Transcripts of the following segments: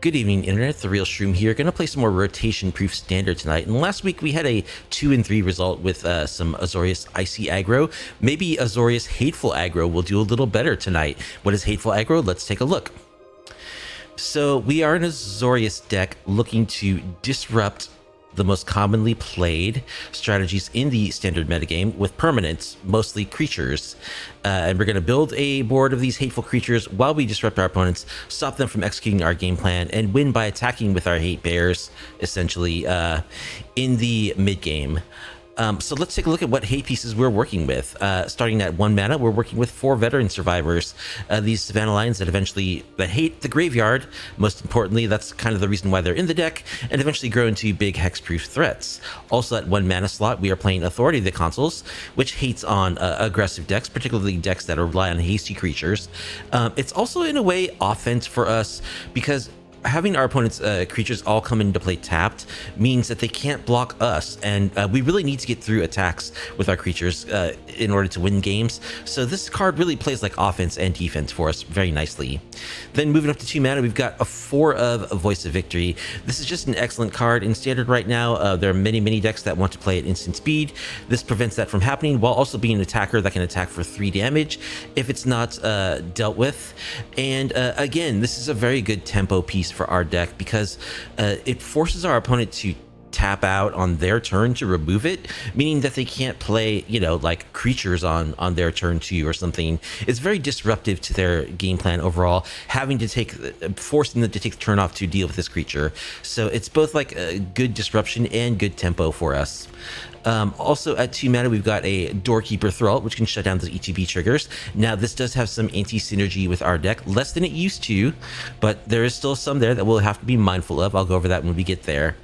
Good evening, Internet. The Real Shroom here. Going to play some more rotation-proof standard tonight. And last week we had a 2-3 result with some Azorious Icy Aggro. Maybe Azorious Hateful Aggro will do a little better tonight. What is Hateful Aggro? Let's take a look. So we are an Azorious deck looking to disrupt the most commonly played strategies in the standard metagame with permanents, mostly creatures. And we're going to build a board of these hateful creatures while we disrupt our opponents, stop them from executing our game plan, and win by attacking with our hate bears, essentially, in the mid game. So let's take a look at what hate pieces we're working with. Starting at 1 mana, we're working with 4 veteran survivors. These Savannah Lions that hate the graveyard. Most importantly, that's kind of the reason why they're in the deck, and eventually grow into big hexproof threats. Also at 1 mana slot, we are playing Authority of the Consuls, which hates on aggressive decks, particularly decks that rely on hasty creatures. It's also in a way offense for us because having our opponent's creatures all come into play tapped means that they can't block us, and we really need to get through attacks with our creatures in order to win games. So this card really plays like offense and defense for us very nicely. Then moving up to 2 mana, we've got a 4 of Voice of Victory. This is just an excellent card in standard right now. There are many decks that want to play at instant speed. This prevents that from happening while also being an attacker that can attack for 3 damage if it's not dealt with. And again, this is a very good tempo piece for our deck because it forces our opponent to tap out on their turn to remove it, meaning that they can't play, you know, like creatures on their turn 2 or something. It's very disruptive to their game plan overall, forcing them to take the turn off to deal with this creature. So it's both like a good disruption and good tempo for us. Also at 2 mana, we've got a Doorkeeper Thrall, which can shut down the ETB triggers. Now, this does have some anti-synergy with our deck, less than it used to, but there is still some there that we'll have to be mindful of. I'll go over that when we get there.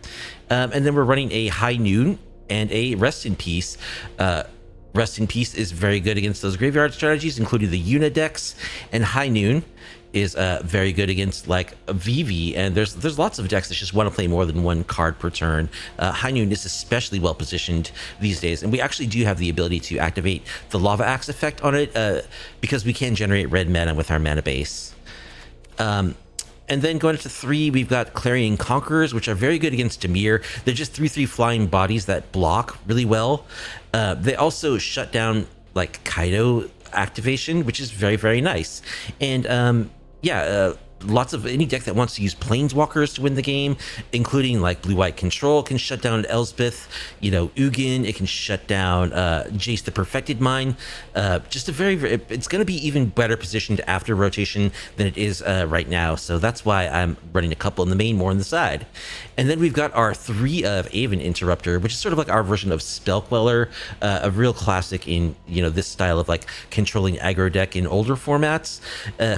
And then we're running a High Noon and a Rest in Peace. Rest in Peace is very good against those graveyard strategies, including the Una decks, and High Noon is very good against like VV, and there's lots of decks that just want to play more than 1 card per turn. High Noon is especially well positioned these days, and we actually do have the ability to activate the Lava Axe effect on it because we can generate red mana with our mana base. And then going to 3, we've got Clarion Conquerors, which are very good against Dimir. They're just 3/3 flying bodies that block really well. They also shut down like Kaido activation, which is very nice. And lots of any deck that wants to use Planeswalkers to win the game, including like Blue-White Control, can shut down Elspeth, you know, Ugin. It can shut down Jace the Perfected Mind. Just a it's going to be even better positioned after rotation than it is right now. So that's why I'm running a couple in the main, more on the side. And then we've got our 3 of Aven Interruptor, which is sort of like our version of Spell Queller, a real classic in, you know, this style of like controlling aggro deck in older formats.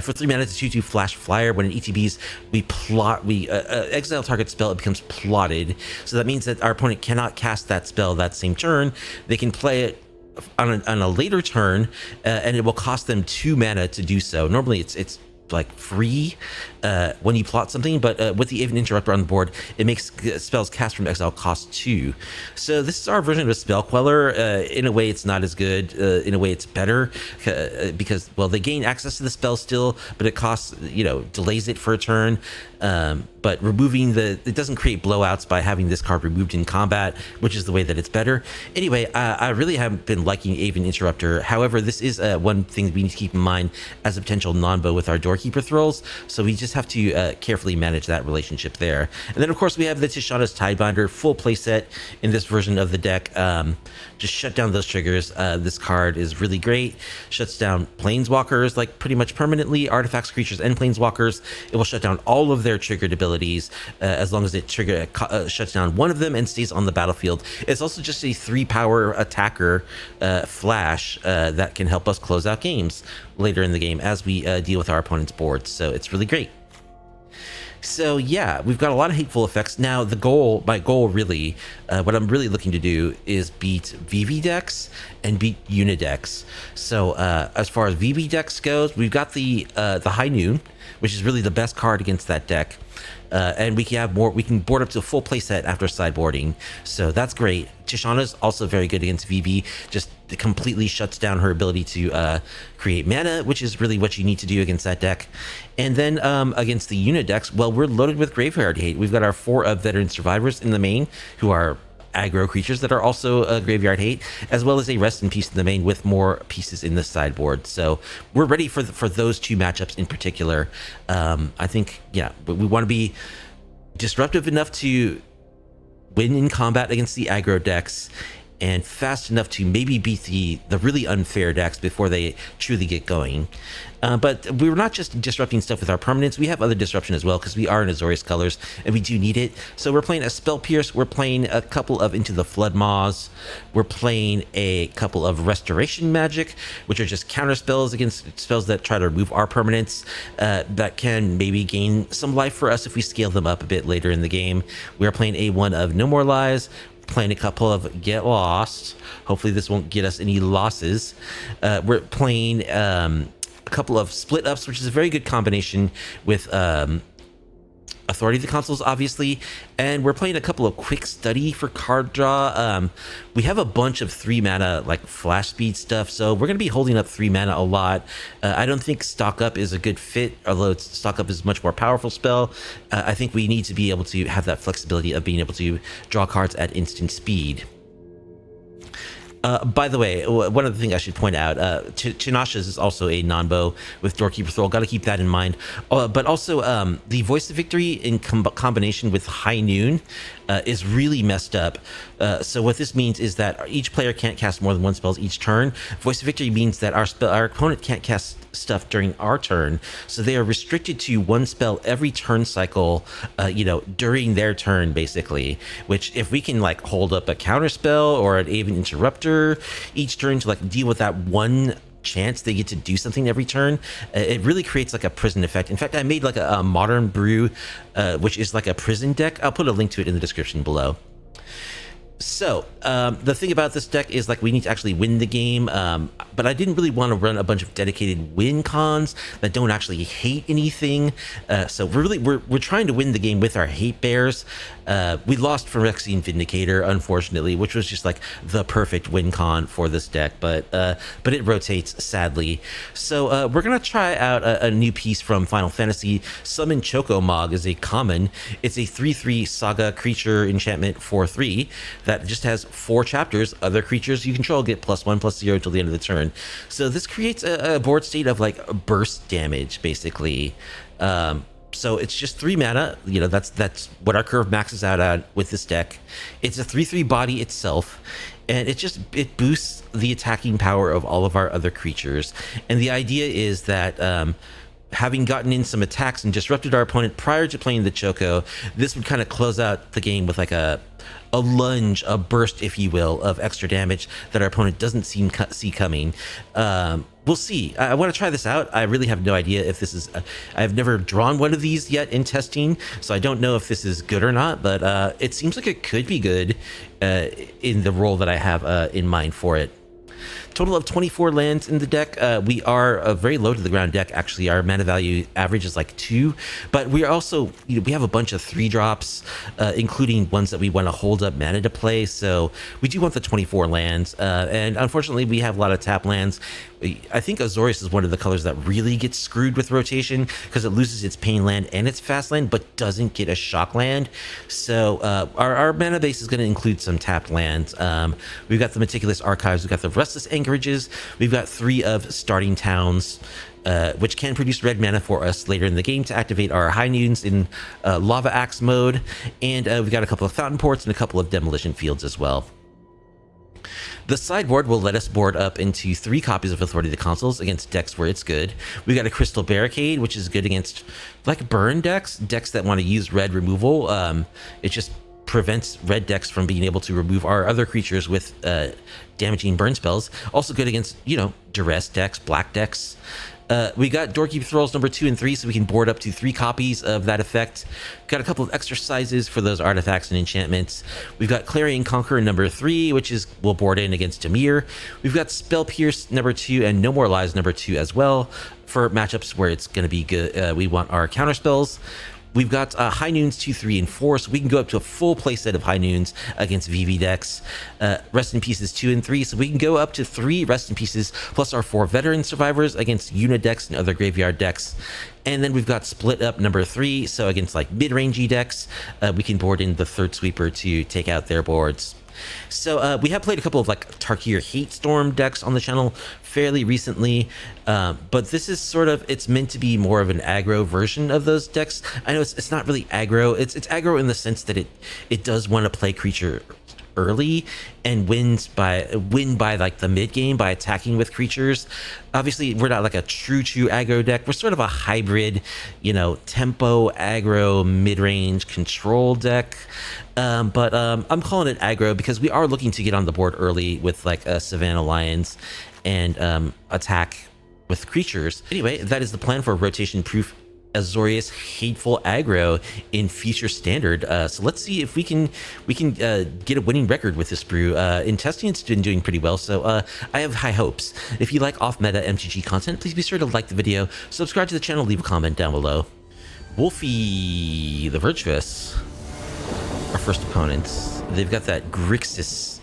For 3 mana, it's a 2/2 flash flyer. When in ETBs, we exile target spell, it becomes plotted. So that means that our opponent cannot cast that spell that same turn. They can play it on a later turn, and it will cost them 2 mana to do so. Normally, it's like free when you plot something, but with the Aven Interruptor on the board, it makes spells cast from exile cost 2. So this is our version of a Spell Queller. In a way, it's not as good. In a way, it's better because, well, they gain access to the spell still, but it costs, you know, delays it for a turn. But removing it doesn't create blowouts by having this card removed in combat, which is the way that it's better. Anyway, I really haven't been liking Aven Interruptor. However, this is one thing we need to keep in mind as a potential non-bow with our Doorkeeper Thralls. So we just have to carefully manage that relationship there. And then, of course, we have the Tishana's Tidebinder, full playset in this version of the deck. Just shut down those triggers. This card is really great. Shuts down Planeswalkers like pretty much permanently, artifacts, creatures, and Planeswalkers. It will shut down all of their triggered abilities as long as it shuts down one of them and stays on the battlefield. It's also just a 3-power attacker flash that can help us close out games later in the game as we deal with our opponent's boards. So it's really great. So yeah, we've got a lot of hateful effects. Now my goal really, what I'm really looking to do is beat VV decks and beat Una decks. So as far as VV decks goes, we've got the High Noon, which is really the best card against that deck. and we can have more. We can board up to a full playset after sideboarding, so that's great. Tishana's also very good against VV. Just completely shuts down her ability to create mana, which is really what you need to do against that deck. And then against the unit decks, well, we're loaded with Graveyard Hate. We've got our 4 of Veteran Survivors in the main, who are aggro creatures that are also Graveyard Hate, as well as a Rest in Peace in the main with more pieces in the sideboard. So we're ready for those 2 matchups in particular. I think, yeah, but we want to be disruptive enough to win in combat against the aggro decks, and fast enough to maybe beat the really unfair decks before they truly get going. But we're not just disrupting stuff with our permanents. We have other disruption as well, because we are in Azorious colors, and we do need it. So we're playing a Spell Pierce. We're playing a couple of Into the Flood Maws. We're playing a couple of Restoration Magic, which are just counter spells against spells that try to remove our permanents, that can maybe gain some life for us if we scale them up a bit later in the game. We are playing a one of No More Lies, playing a couple of Get Lost. Hopefully this won't get us any losses. We're playing a couple of Split Ups, which is a very good combination with Authority of the Consuls, obviously, and we're playing a couple of Quick Study for card draw. We have a bunch of 3 mana like flash speed stuff, so we're going to be holding up 3 mana a lot. I don't think Stock Up is a good fit, although Stock Up is a much more powerful spell. I think we need to be able to have that flexibility of being able to draw cards at instant speed. By the way, one other thing I should point out, Chinasha's is also a non-bow with Doorkeeper Thrall. Got to keep that in mind. But also, the Voice of Victory in combination with High Noon is really messed up. So what this means is that each player can't cast more than 1 spell each turn. Voice of Victory means that our opponent can't cast stuff during our turn, so they are restricted to 1 spell every turn cycle, during their turn, basically. Which, if we can like hold up a counterspell or an Aven Interrupter each turn to like deal with that one chance they get to do something every turn, it really creates like a prison effect. In fact, I made like a modern brew, which is like a prison deck. I'll put a link to it in the description below. So the thing about this deck is like we need to actually win the game, but I didn't really want to run a bunch of dedicated win cons that don't actually hate anything. So we're trying to win the game with our hate bears. We lost Phyrexian Vindicator, unfortunately, which was just like the perfect win con for this deck, but it rotates, sadly. So we're gonna try out a new piece from Final Fantasy. Summon Choco Mog is a common. It's a 3/3 saga creature enchantment 4/3 that just has 4 chapters. Other creatures you control get +1/+0 until the end of the turn. So this creates a board state of like burst damage, basically. So it's just 3 mana. That's what our curve maxes out at with this deck. It's a 3/3 body itself, and it boosts the attacking power of all of our other creatures. And the idea is that having gotten in some attacks and disrupted our opponent prior to playing the Choco, this would kind of close out the game with like a lunge, a burst, if you will, of extra damage that our opponent doesn't see coming. We'll see. I want to try this out. I really have no idea if this is... I've never drawn one of these yet in testing, so I don't know if this is good or not, but it seems like it could be good in the role that I have in mind for it. Total of 24 lands in the deck. We are a very low to the ground deck. Actually, our mana value average is like 2, but we are also, we have a bunch of 3-drops, including ones that we want to hold up mana to play. So we do want the 24 lands, and unfortunately, we have a lot of tap lands. I think Azorious is one of the colors that really gets screwed with rotation because it loses its pain land and its fast land, but doesn't get a shock land. So our mana base is going to include some tapped lands. We've got the Meticulous Archives, we've got the Restless Anchorages, we've got 3 of Starting Towns, which can produce red mana for us later in the game to activate our High Noons in Lava Axe mode, and we've got a couple of Fountain Ports and a couple of Demolition Fields as well. The sideboard will let us board up into 3 copies of Authority of the Consuls against decks where it's good. We got a Crystal Barricade, which is good against like burn decks that want to use red removal. It just prevents red decks from being able to remove our other creatures with damaging burn spells. Also good against, duress decks, black decks. We got Doorkeeper Thralls number 2 and 3, so we can board up to 3 copies of that effect. Got a couple of exercises for those artifacts and enchantments. We've got Clarion Conqueror number 3, which is we'll board in against Dimir. We've got Spell Pierce number 2 and No More Lies number 2 as well for matchups where it's going to be good. We want our counterspells. We've got High Noons 2, 3, and 4, so we can go up to a full playset of High Noons against VV decks. Rest in Pieces 2 and 3, so we can go up to 3 Rest in Pieces plus our 4 Veteran Survivors against unit decks and other graveyard decks. And then we've got Split Up number 3, so against like mid-rangey decks, we can board in the third sweeper to take out their boards. So we have played a couple of like Tarkir Hatestorm decks on the channel fairly recently, but this is sort of, it's meant to be more of an aggro version of those decks. I know it's not really aggro. It's aggro in the sense that it does want to play creature early and win by like the mid game by attacking with creatures. Obviously, we're not like a true aggro deck. We're sort of a hybrid, you know, tempo aggro mid-range control deck. But I'm calling it aggro because we are looking to get on the board early with like a Savannah Lions and attack with creatures. Anyway, that is the plan for rotation-proof Azorious Hateful aggro in future standard. So let's see if we can get a winning record with this brew. In testing, it's been doing pretty well, so I have high hopes. If you like off-meta MTG content, please be sure to like the video, subscribe to the channel, leave a comment down below. Wolfie the Virtuous, our first opponents. They've got that Grixis.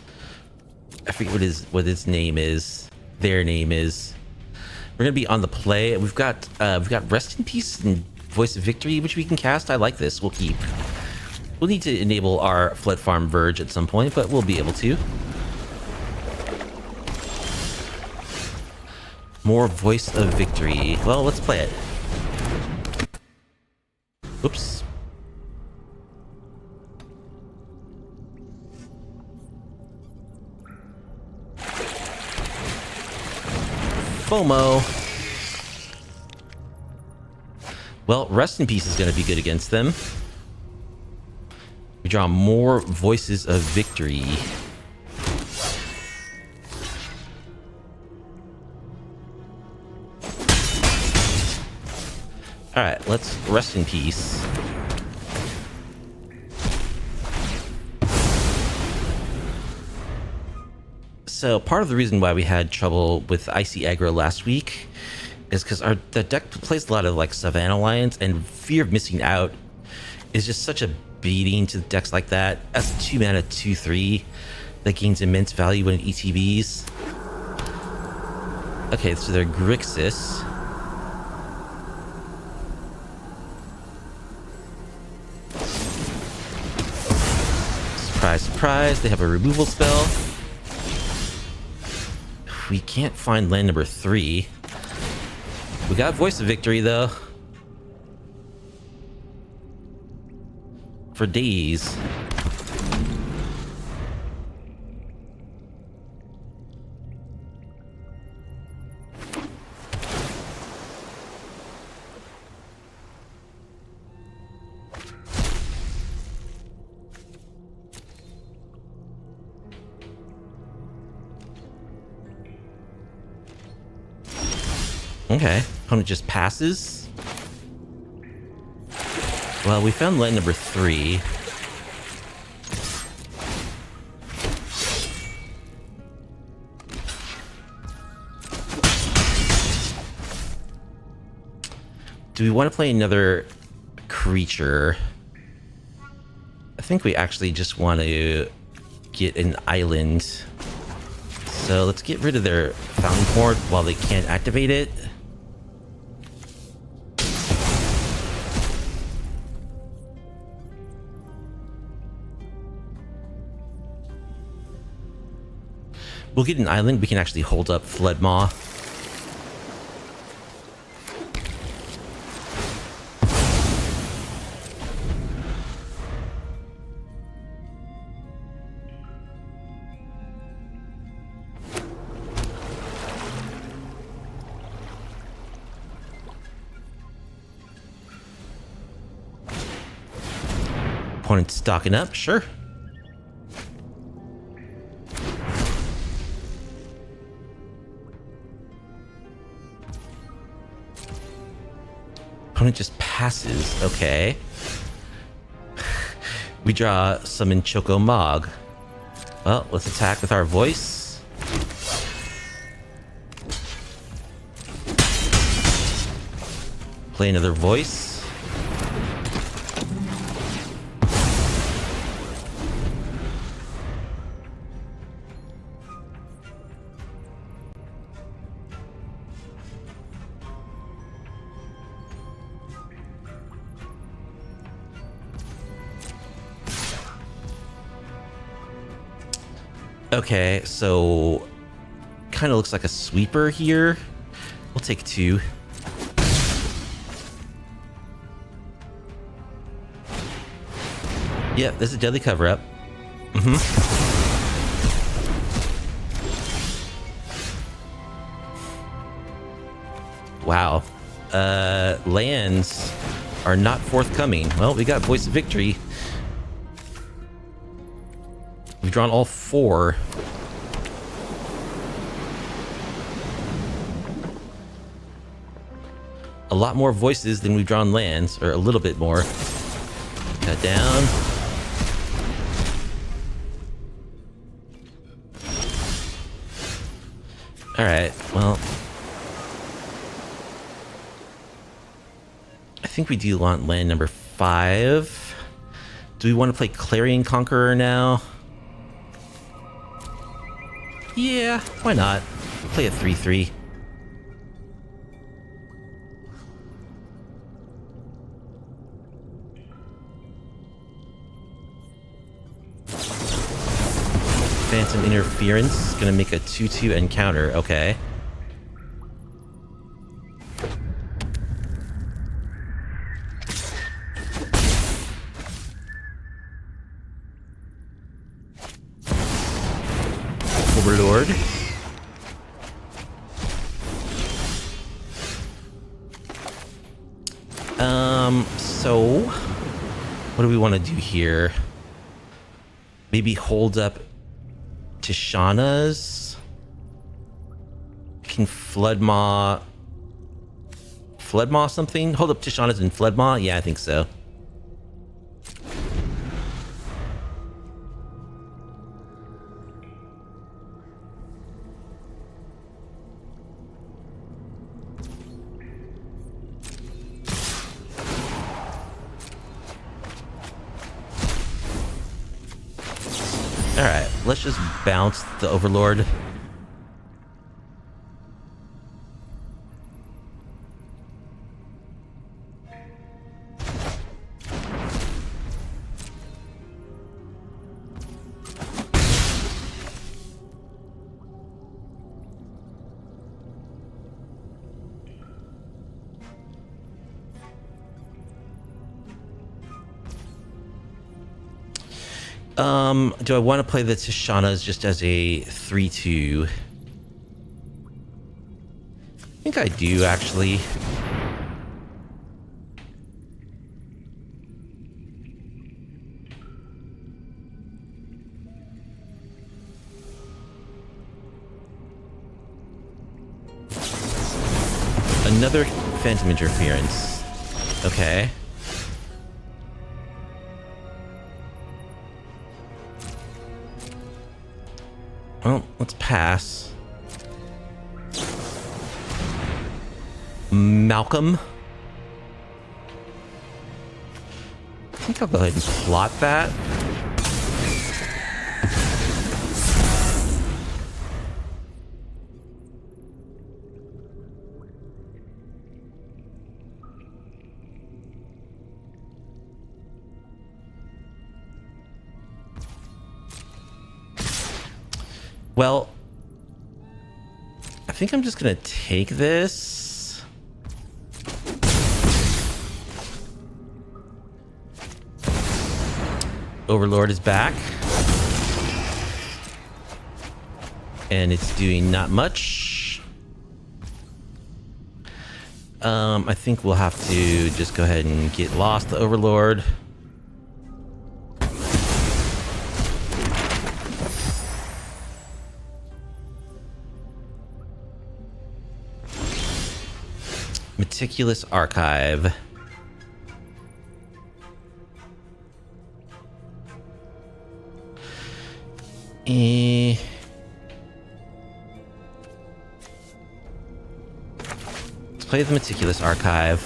I forget what his name is. Their name is. We're gonna be on the play. We've got Rest in Peace and Voice of Victory, which we can cast. I like this. We'll keep. We'll need to enable our Flood Farm Verge at some point, but we'll be able to. More Voice of Victory. Well, let's play it. Oops. FOMO. Well, Rest in Peace is going to be good against them. We draw more Voices of Victory. All right, let's Rest in Peace. So part of the reason why we had trouble with Icy Aggro last week is because the deck plays a lot of like Savannah Lions, and fear of missing out is just such a beating to decks like that. As a 2-mana 2/3 that gains immense value when it ETBs. Okay, so they're Grixis. Surprise, surprise, they have a removal spell. We can't find land number 3. We got Voice of Victory, though. For days. Okay, opponent just passes. Well, we found land number 3. Do we want to play another creature? I think we actually just want to get an island. So let's get rid of their Fountain Port while they can't activate it. We'll get an island. We can actually hold up Flood Maw. Opponent stocking up, sure. Opponent just passes. Okay. We draw summon Choco Mog. Well, let's attack with our voice. Play another voice. Okay, so kind of looks like a sweeper here. We'll take 2. Yeah, there's a deadly cover-up. Wow. Lands are not forthcoming. Well, we got Voice of Victory. We've drawn all 4. A lot more voices than we've drawn lands, or a little bit more. Cut down. Alright, well. I think we do want land number 5. Do we want to play Clarion Conqueror now? Yeah, why not? Play a 3/3. Phantom Interference, gonna make a 2/2 encounter, okay. Overlord. So what do we want to do here? Maybe hold up Tishana's. Can Floodmaw something? Hold up Tishana's and Floodmaw? Yeah, I think so. Alright, let's just bounce the Overlord. Do I want to play the Tishana's just as a 3/2? I think I do, actually. Another Phantom Interference. Okay. Well, let's pass. Malcolm. I think I'll go ahead and plot that. Well, I think I'm just gonna take this. Overlord is back. And it's doing not much. I think we'll have to just go ahead and get lost the Overlord. Meticulous Archive. Let's play the Meticulous Archive.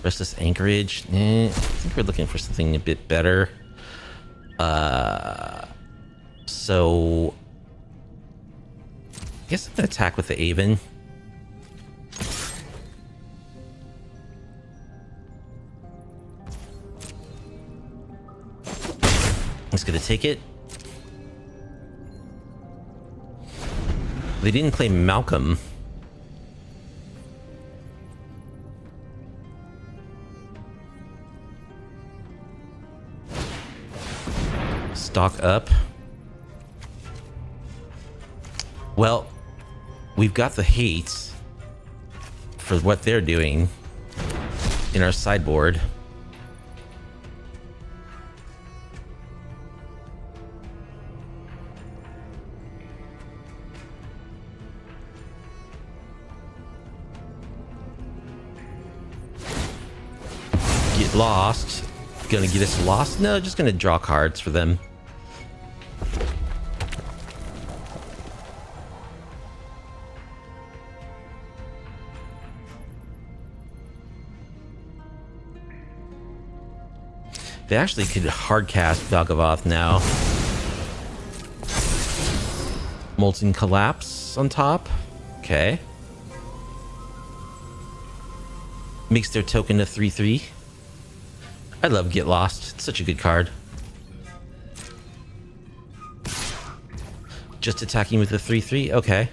Restless Anchorage. I think we're looking for something a bit better. So I guess I'm gonna attack with the Aven. He's gonna take it. They didn't play Malcolm. Stock up. Well, we've got the hate for what they're doing in our sideboard. Get lost. Gonna get us lost? No, just gonna draw cards for them. They actually could hard cast Valgavoth now. Molten Collapse on top. Okay. Makes their token a 3/3. I love Get Lost. It's such a good card. Just attacking with a 3/3? Okay.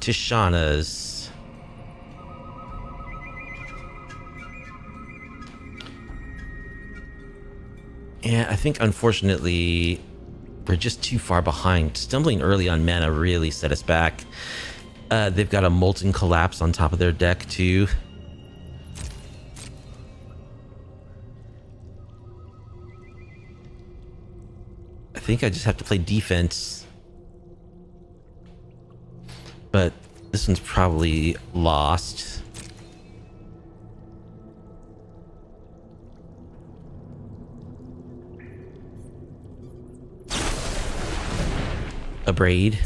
Tishana's. Yeah, I think unfortunately we're just too far behind. Stumbling early on mana really set us back. They've got a Molten Collapse on top of their deck too. I think I just have to play defense. But this one's probably lost. A braid.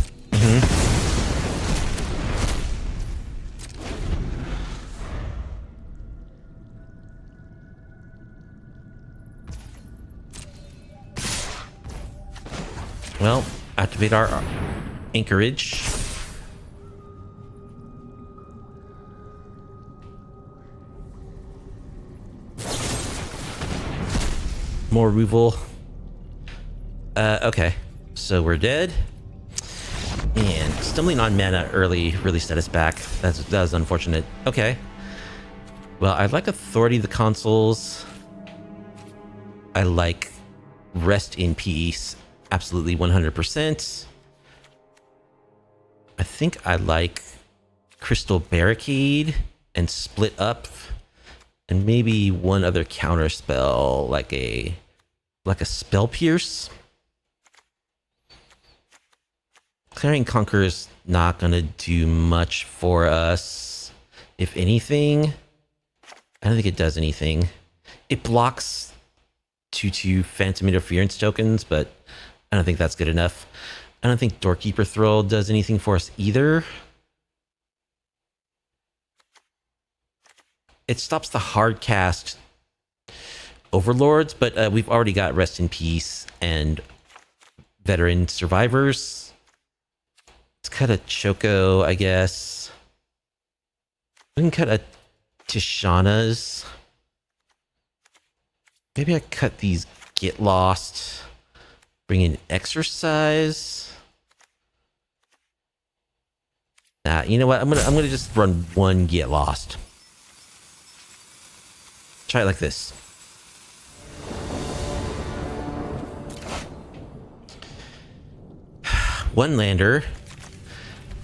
Well, activate our anchorage. More removal. Okay, so we're dead. And stumbling on mana early really set us back. That was unfortunate. Okay. Well, I like Authority of the Consuls. I like Rest in Peace. Absolutely 100%. I think I like Crystal Barricade and Split Up. And maybe one other counter spell, like a Spell Pierce. Clarion Conqueror is not going to do much for us. If anything, I don't think it does anything. It blocks 2/2 Phantom Interference tokens, but I don't think that's good enough. I don't think Doorkeeper Thrill does anything for us either. It stops the hard cast Overlords, but we've already got Rest in Peace and Veteran Survivors. Let's cut a Choco, I guess. We can cut a Tishana's. Maybe I cut these Get Lost. Bring in Exercise. Nah, you know what? I'm gonna just run one Get Lost. Try it like this. One lander.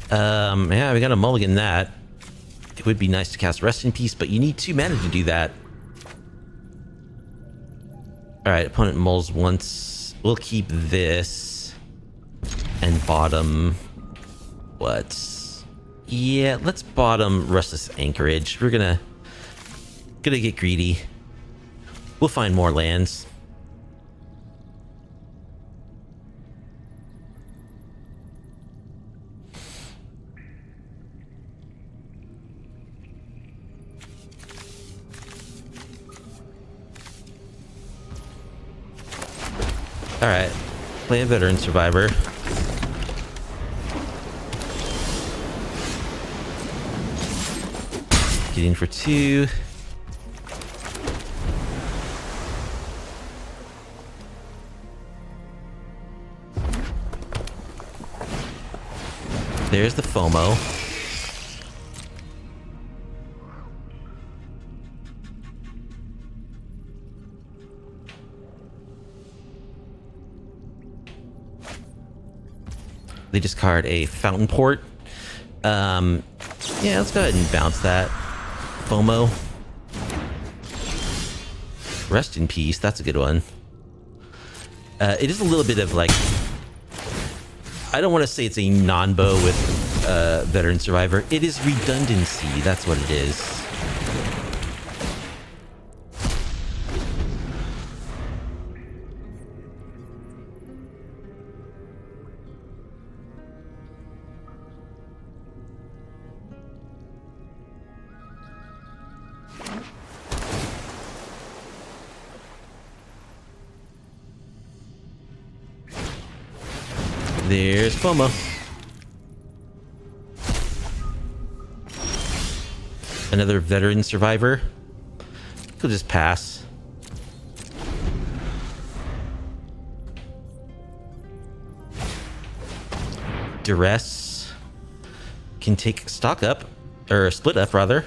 Yeah, we got a mulligan that. It would be nice to cast Rest in Peace, but you need 2 mana to do that. Alright, opponent mulls once. We'll keep this. And bottom. What? Yeah, let's bottom Restless Anchorage. We're gonna get greedy. We'll find more lands. Alright, play a Veteran Survivor. Get in for 2. There's the FOMO. They discard a Fountain Port. Yeah, let's go ahead and bounce that. FOMO. Rest in peace. That's a good one. It is a little bit of like... I don't want to say it's a non-bow with Veteran Survivor. It is redundancy. That's what it is. There's FOMO. Another Veteran Survivor. Could just pass. Duress. Can take stock up. Or split up, rather.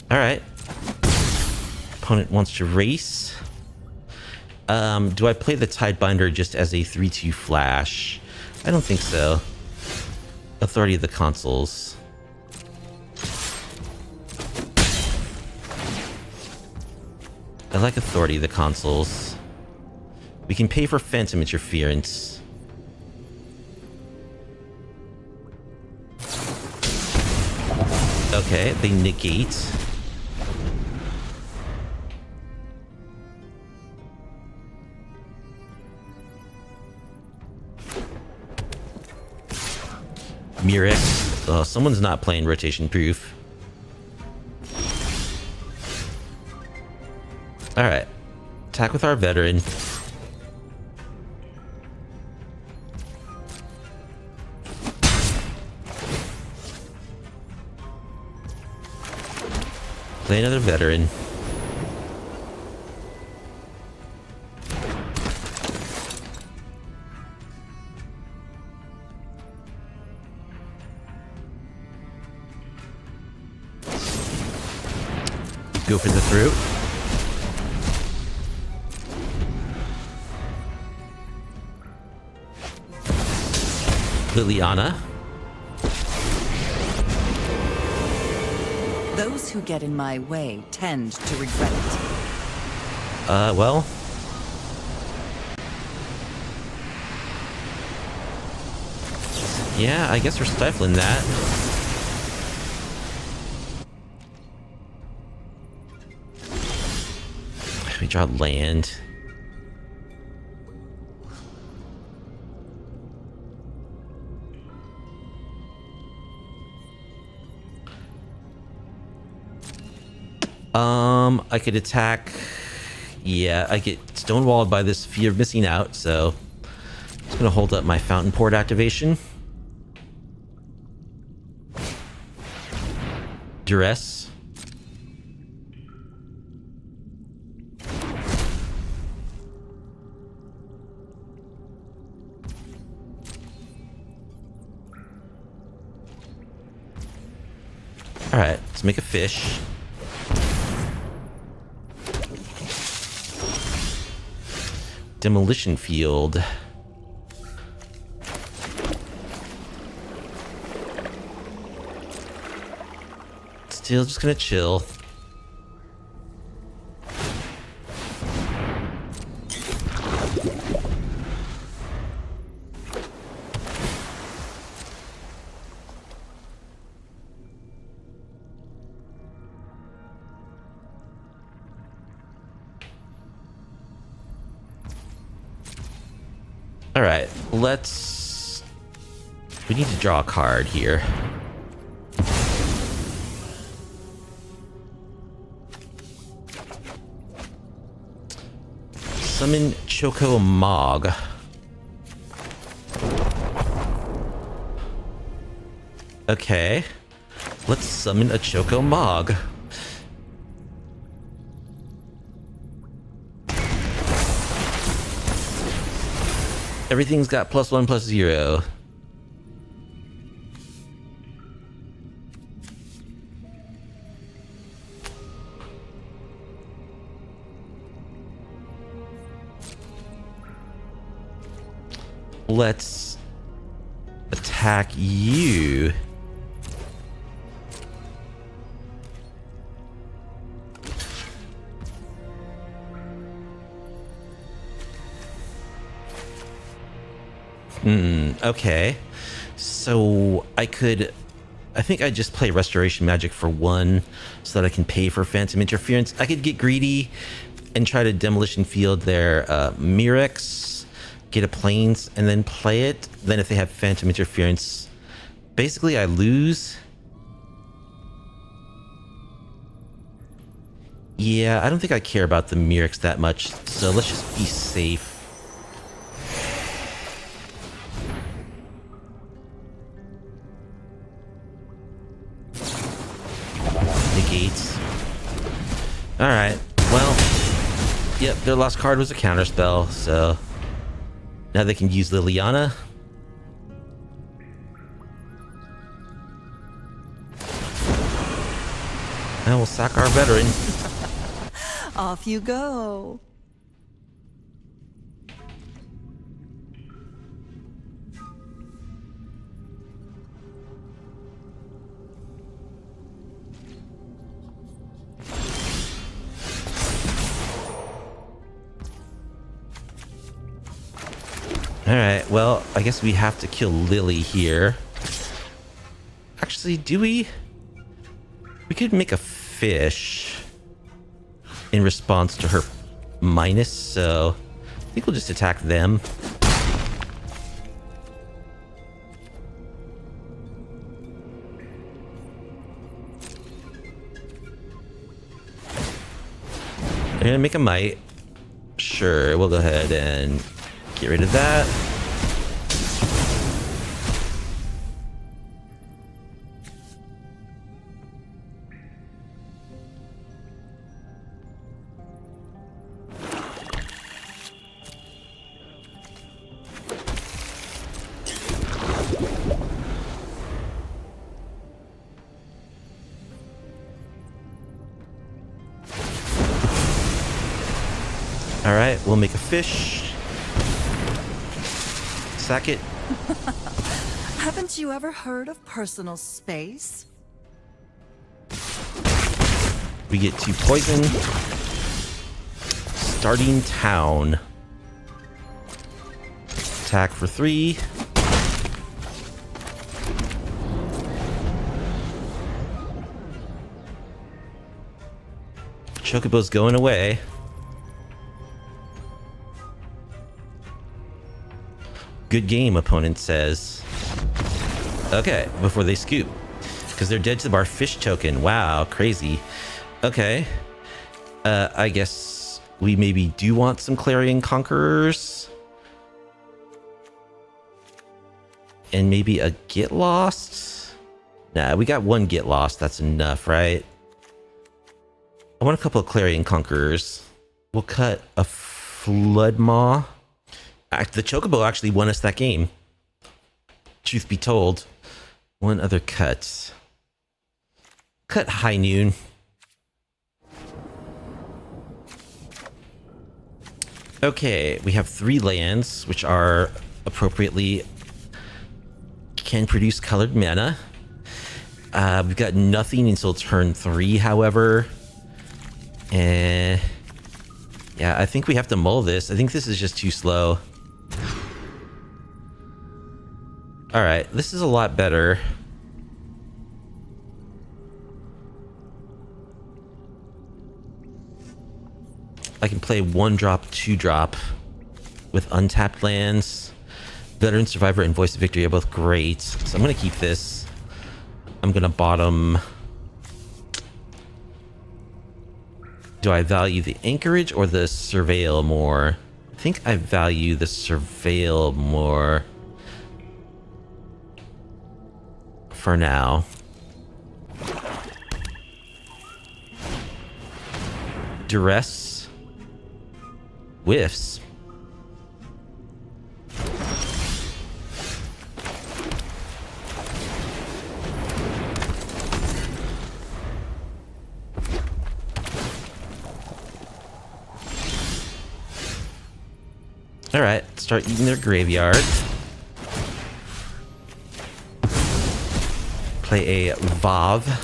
Alright. Opponent wants to race. Do I play the Tidebinder just as a 3-2 flash? I don't think so. Authority of the Consuls. I like Authority of the Consuls. We can pay for Phantom Interference. Okay, they negate. Mirix. Oh, someone's not playing rotation proof. Alright. Attack with our veteran. Play another veteran. Go for the throat. Liliana. Those who get in my way tend to regret it. Well. Yeah, I guess we're stifling that. We draw land. I could attack. Yeah, I get stonewalled by this fear of missing out, so I'm just gonna hold up my Fountain Port activation. Duress. Alright, let's make a fish. Demolition field. Still just gonna chill. All right, let's... We need to draw a card here. Summon Choco Mog. Okay. Let's summon a Choco Mog. Everything's got +1/+0. Let's attack you. Okay. So I think I'd just play Restoration Magic for 1 so that I can pay for Phantom Interference. I could get greedy and try to Demolition Field their Mirex, get a Plains, and then play it. Then if they have Phantom Interference, basically I lose. Yeah, I don't think I care about the Mirex that much, so let's just be safe. Negates. Alright, well, yep, their last card was a counterspell, so now they can use Liliana. Now we'll sack our veteran. Off you go. Alright, well, I guess we have to kill Lily here. Actually, do we? We could make a fish in response to her minus, so I think we'll just attack them. They're gonna make a might. Sure, we'll go ahead and get rid of that. All right, we'll make a fish. Sack it. Haven't you ever heard of personal space? We get 2 poison. Starting town. Attack for 3. Chocobo's going away. Good game, opponent says. Okay, before they scoop. Because they're dead to our fish token. Wow, crazy. Okay. I guess we maybe do want some Clarion Conquerors. And maybe a Get Lost? Nah, we got 1 Get Lost. That's enough, right? I want a couple of Clarion Conquerors. We'll cut a Flood Maw. The Chocobo actually won us that game. Truth be told. 1 other cut. Cut High Noon. Okay, we have 3 lands, which are appropriately can produce colored mana. We've got nothing until turn 3, however. And yeah, I think we have to mull this. I think this is just too slow. Alright, this is a lot better. I can play 1-drop, 2-drop with untapped lands. Veteran Survivor and Voice of Victory are both great. So I'm going to keep this. I'm going to bottom. Do I value the Anchorage or the Surveil more? think I value the surveil more for now. Duress. Whiffs. Alright, start eating their graveyard. Play a Vav.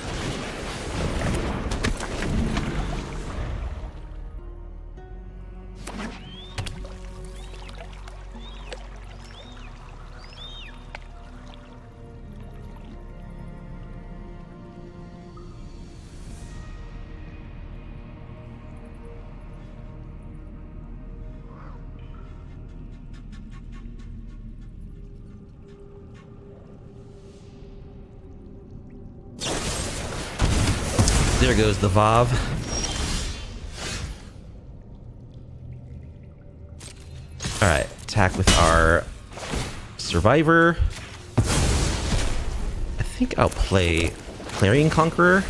There goes the Vav. Alright, attack with our Survivor. I think I'll play Clarion Conqueror.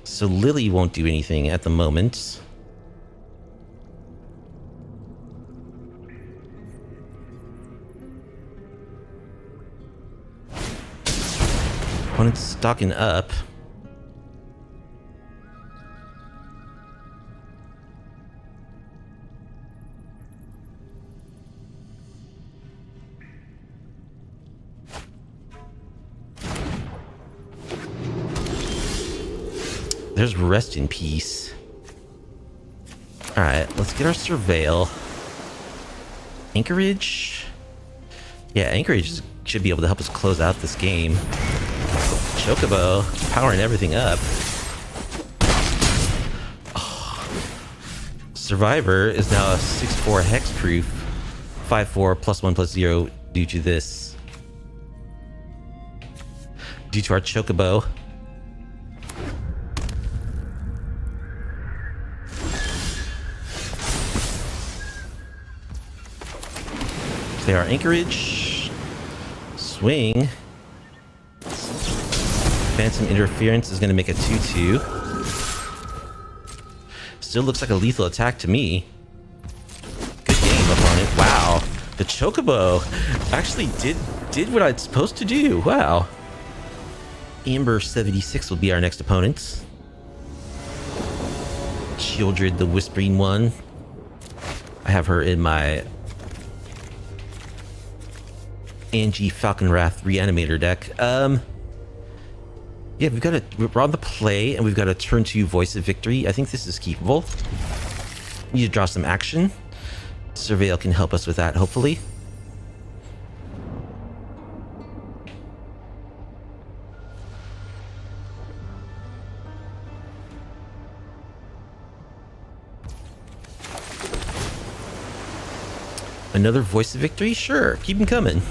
So Lily won't do anything at the moment. Opponent's stocking up. There's Rest in Peace. Alright, let's get our Surveil. Anchorage? Yeah, Anchorage should be able to help us close out this game. Chocobo, powering everything up. Oh. Survivor is now a 6/4 hexproof, 5/4 +1/+0 due to this. Due to our Chocobo. Play our Anchorage. Swing. Phantom Interference is going to make a 2/2. Still looks like a lethal attack to me. Good game, opponent. Wow. The Chocobo actually did what I'd supposed to do. Wow. Amber 76 will be our next opponent. Childred, the Whispering One. I have her in my Angie Falconwrath Reanimator deck. Yeah, we're on the play, and we've got a turn 2 Voice of Victory. I think this is keepable. We need to draw some action. Surveil can help us with that, hopefully. Another Voice of Victory? Sure, keep them coming.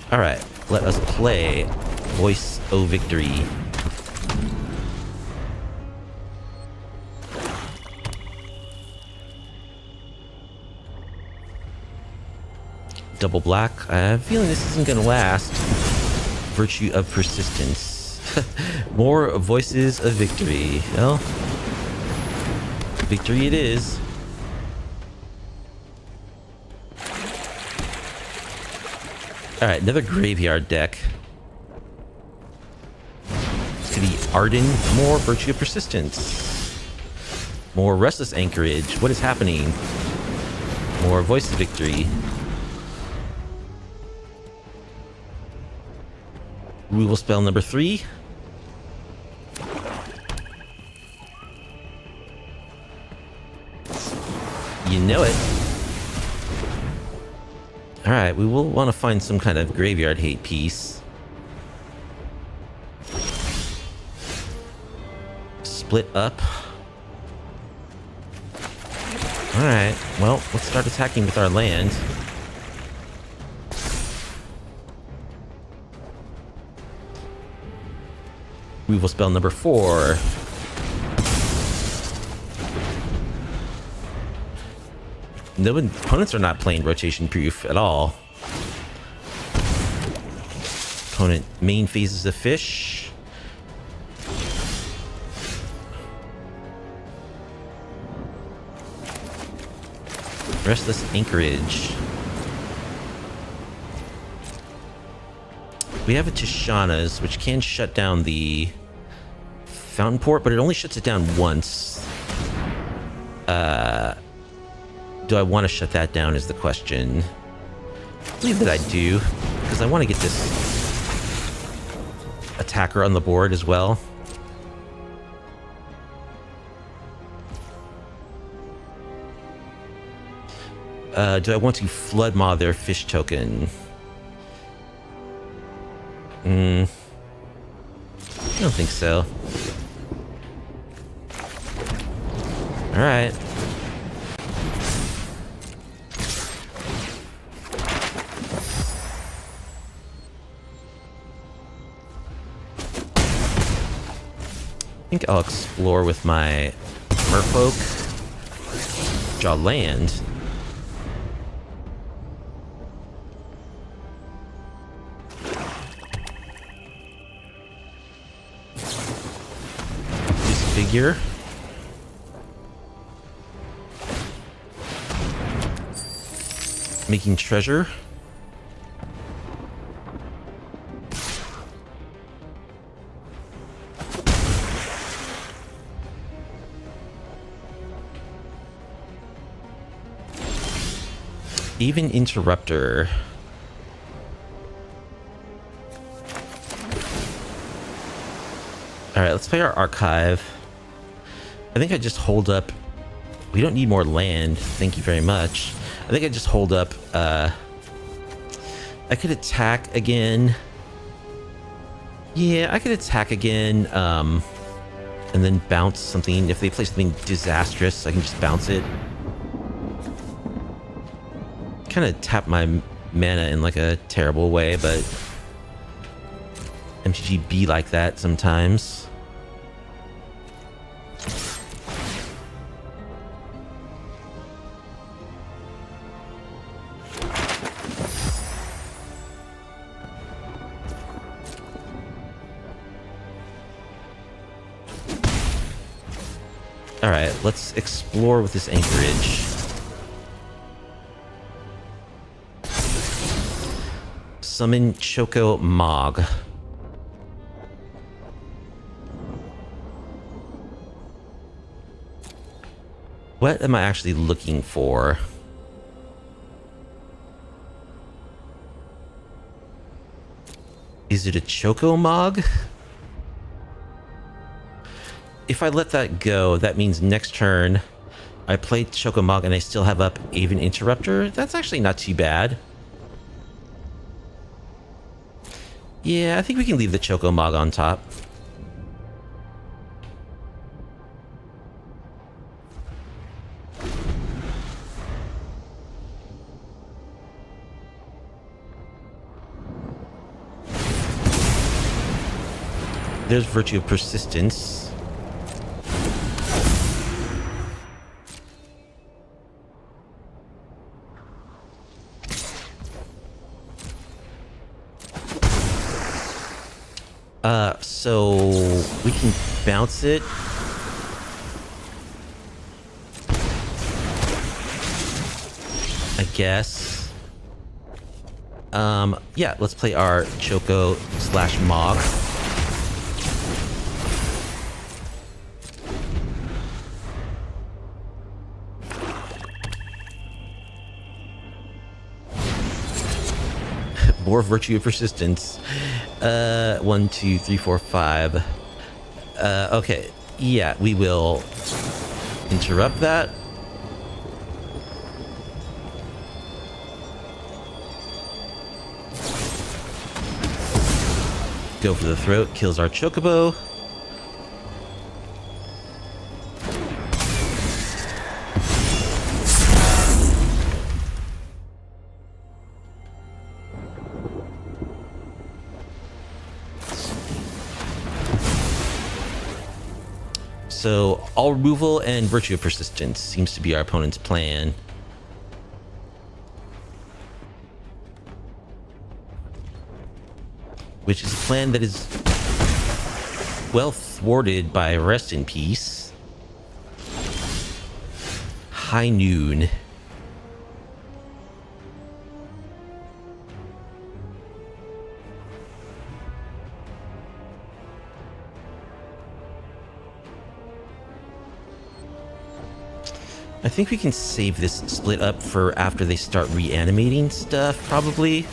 Alright, let us play Voice of Victory. Double black. I have a feeling this isn't going to last. Virtue of Persistence. More Voices of Victory. Well, victory it is. Alright, another graveyard deck. This could be Arden, more Virtue of Persistence. More Restless Anchorage. What is happening? More Voice of Victory. Removal spell number 3. You know it. Alright, we will want to find some kind of graveyard hate piece. Split up. Alright, well, let's start attacking with our land. Removal spell number 4. No opponents are not playing rotation proof at all. Opponent main phases a fish. Restless Anchorage. We have a Tishana's, which can shut down the Fountain Port, but it only shuts it down once. Do I want to shut that down is the question. I believe that I do, because I want to get this attacker on the board as well. Do I want to flood maw their fish token? I don't think so. Alright. I think I'll explore with my Merfolk. Draw land. Disfigure. Making treasure. Aven Interruptor. Alright, let's play our archive. I think I just hold up. We don't need more land. Thank you very much. I think I just hold up. I could attack again. Yeah, I could attack again. And then bounce something. If they play something disastrous, I can just bounce it. Kind of tap my mana in like a terrible way, but MTG be like that sometimes. All right, let's explore with this anchorage. Summon Choco Mog. What am I actually looking for? Is it a Choco Mog? If I let that go, that means next turn I play Choco Mog and I still have up Aven Interruptor. That's actually not too bad. Yeah, I think we can leave the Choco Mog on top. There's Virtue of Persistence. So we can bounce it. I guess. Yeah, let's play our Choco / Mog. More Virtue of Persistence. 1, 2, 3, 4, 5. Okay. Yeah, we will interrupt that. Go for the throat. Kills our Chocobo. So all removal and Virtue of Persistence seems to be our opponent's plan. Which is a plan that is well thwarted by Rest in Peace. High Noon. I think we can save this split up for after they start reanimating stuff, probably.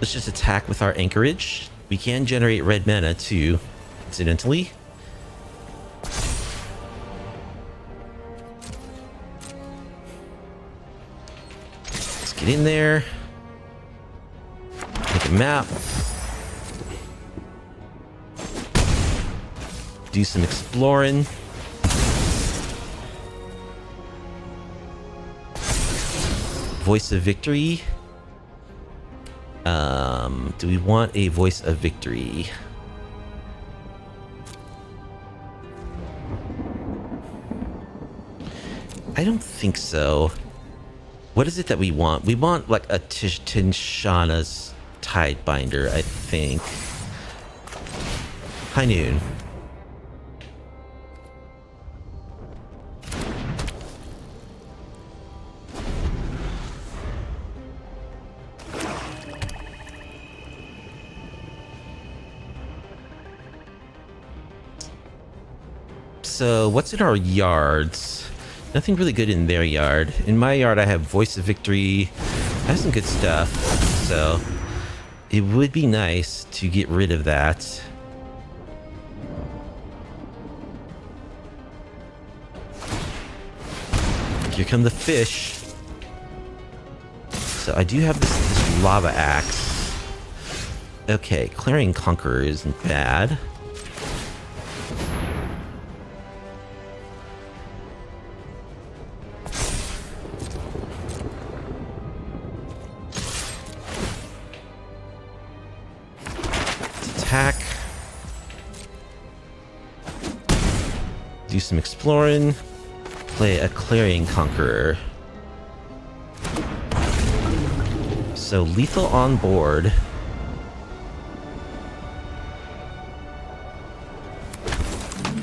Let's just attack with our anchorage. We can generate red mana too, incidentally. Let's get in there. Make a map. Do some exploring. Voice of Victory. Do we want a Voice of Victory? I don't think so. What is it that we want? We want like a Tishana's Tidebinder, I think. High Noon. So what's in our yards? Nothing really good in their yard. In my yard, I have Voice of Victory. I have some good stuff. So it would be nice to get rid of that. Here come the fish. So I do have this lava axe. Okay, Clarion Conqueror isn't bad. Attack. Do some exploring. Play a Clarion Conqueror. So lethal on board.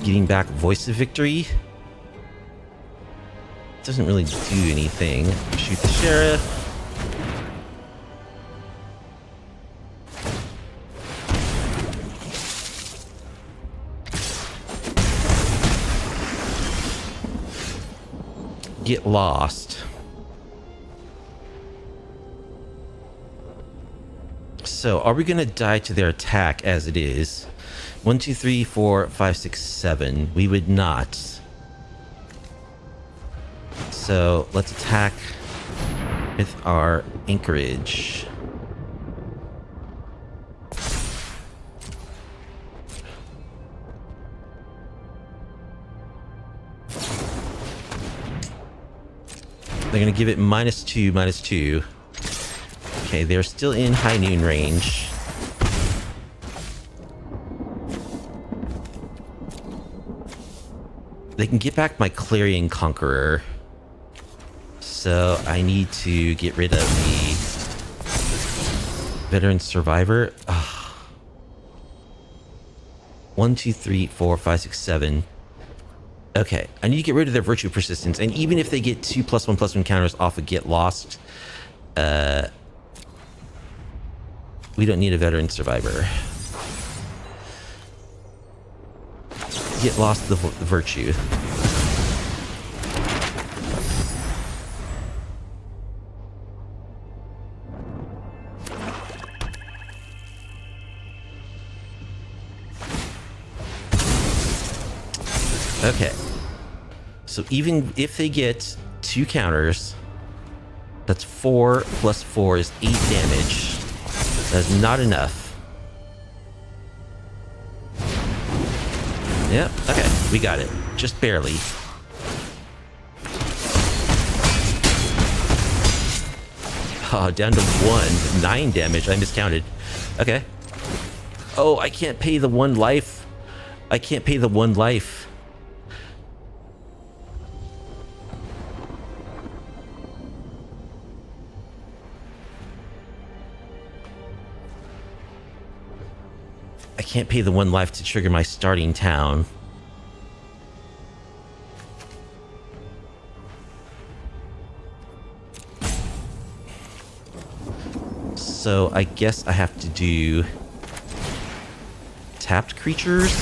Getting back Voice of Victory. Doesn't really do anything. Shoot the sheriff. Get lost. So, are we gonna die to their attack as it is? 1, 2, 3, 4, 5, 6, 7. We would not. So, let's attack with our anchorage. They're going to give it -2, -2. Okay, they're still in High Noon range. They can get back my Clarion Conqueror. So I need to get rid of the Veteran Survivor. Ugh. 1, 2, 3, 4, 5, 6, 7. Okay, I need to get rid of their Virtue Persistence, and even if they get 2 +1/+1 counters off of Get Lost, we don't need a Veteran Survivor. Get Lost the Virtue. Okay. So even if they get 2 counters, that's 4 + 4 is 8 damage. That's not enough. Yep, okay, we got it. Just barely. Oh, down to 1. 9 damage. I miscounted. Okay. Oh, I can't pay the 1 life. I can't pay the 1 life. I can't pay the 1 life to trigger my starting town. So I guess I have to do tapped creatures.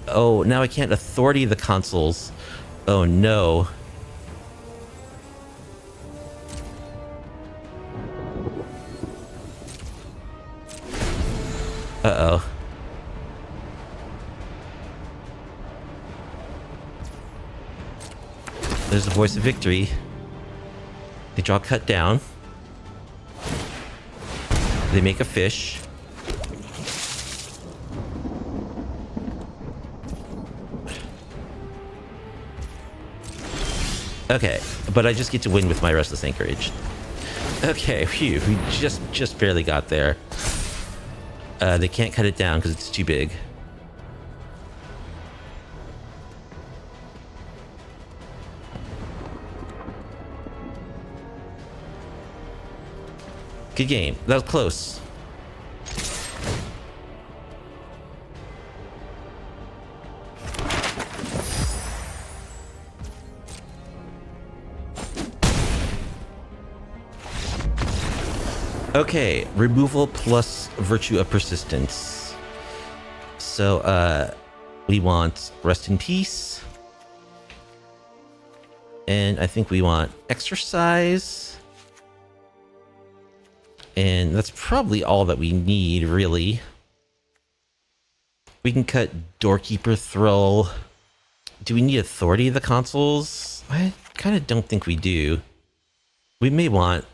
Oh, now I can't authority the consoles. Oh no. Uh-oh. There's the voice of victory. They draw cut down. They make a fish. Okay, but I just get to win with my Restless Anchorage. Okay, phew, we just barely got there. They can't cut it down because it's too big. Good game. That was close. Okay, removal plus virtue of persistence. So, we want rest in peace. And I think we want exercise. And that's probably all that we need, really. We can cut Doorkeeper Thrall. Do we need authority of the consoles? I kind of don't think we do. We may want,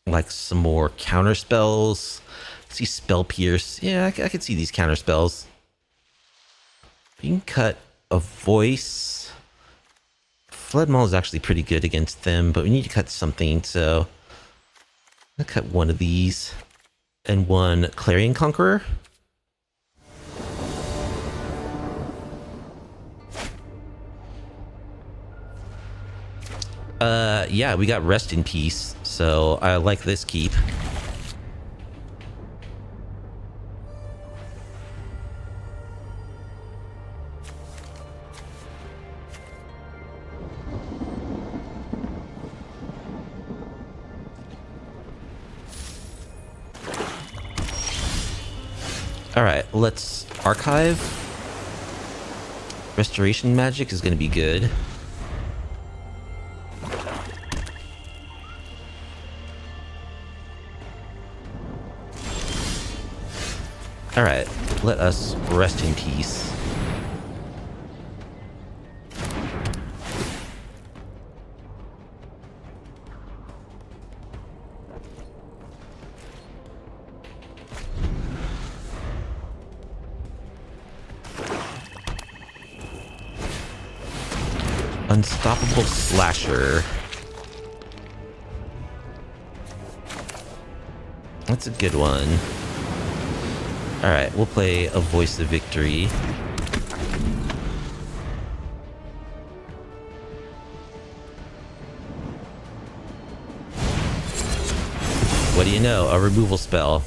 like, some more counter spells. See Spell Pierce. Yeah, I could see these counter spells. We can cut a voice. Flood Maul is actually pretty good against them, but we need to cut something, so I'll cut one of these and one Clarion Conqueror. Yeah, we got rest in peace, so I like this keep. Alright, let's archive. Restoration magic is going to be good. Alright, let us rest in peace. Unstoppable Slasher. That's a good one. Alright, we'll play a Voice of Victory. What do you know? A removal spell.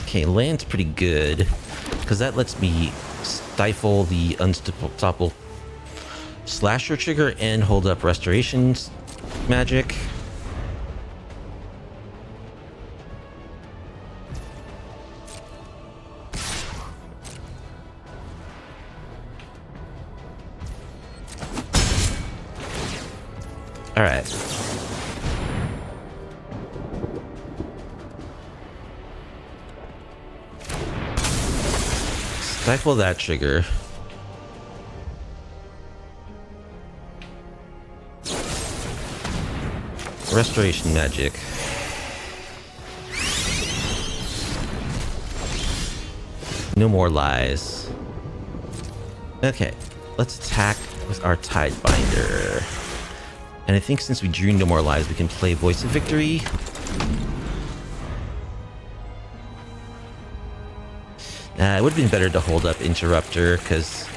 Okay, land's pretty good, because that lets me stifle the unstoppable Slasher trigger and hold up restoration magic. All right. Stifle that trigger. Restoration magic. No more lies. Okay, let's attack with our Tidebinder. And I think since we drew No More Lies, we can play Voice of Victory. It would have been better to hold up Interrupter, because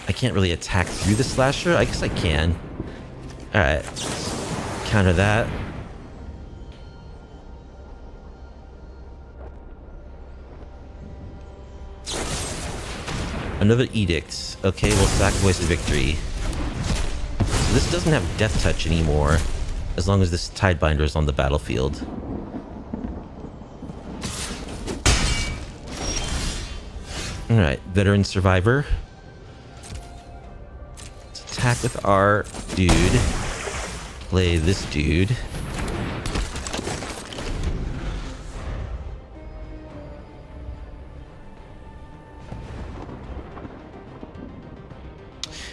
I can't really attack through the Slasher. I guess I can. Alright. Counter that. Another Edict. Okay, we'll sack Voice of Victory. So this doesn't have Death Touch anymore, as long as this Tidebinder is on the battlefield. Alright, Veteran Survivor. Let's attack with our dude. Play this dude.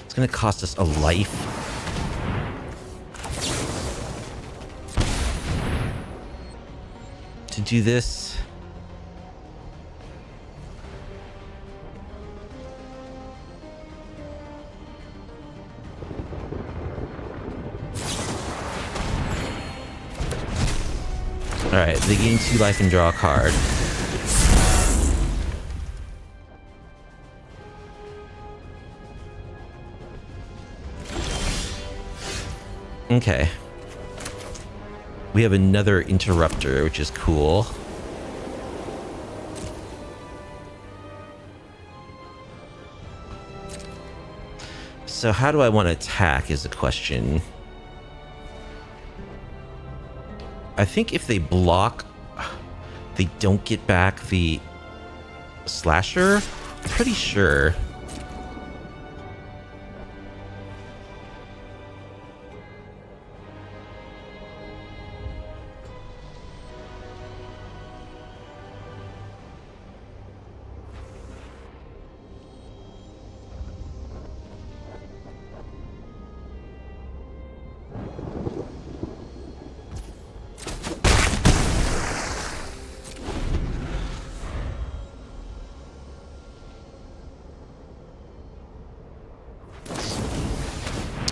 It's gonna cost us a life. To do this. Alright, they gain 2 life and draw a card. Okay. We have another Interrupter, which is cool. So how do I want to attack is the question. I think if they block, they don't get back the Slasher. I'm pretty sure.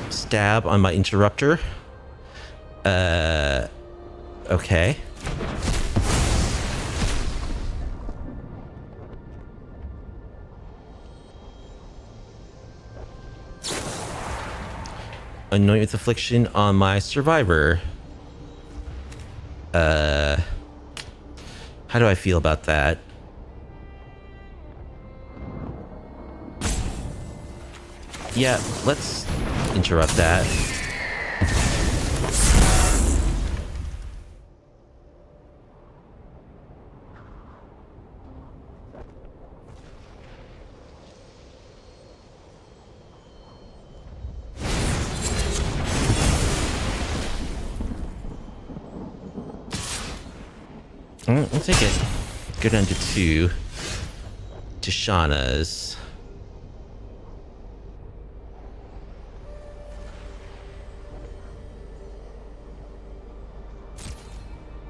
Stab on my Interrupter. Okay. Anoint with Affliction on my Survivor. How do I feel about that? Yeah, let's interrupt that. We'll take it. Go down to 2. Tishana's.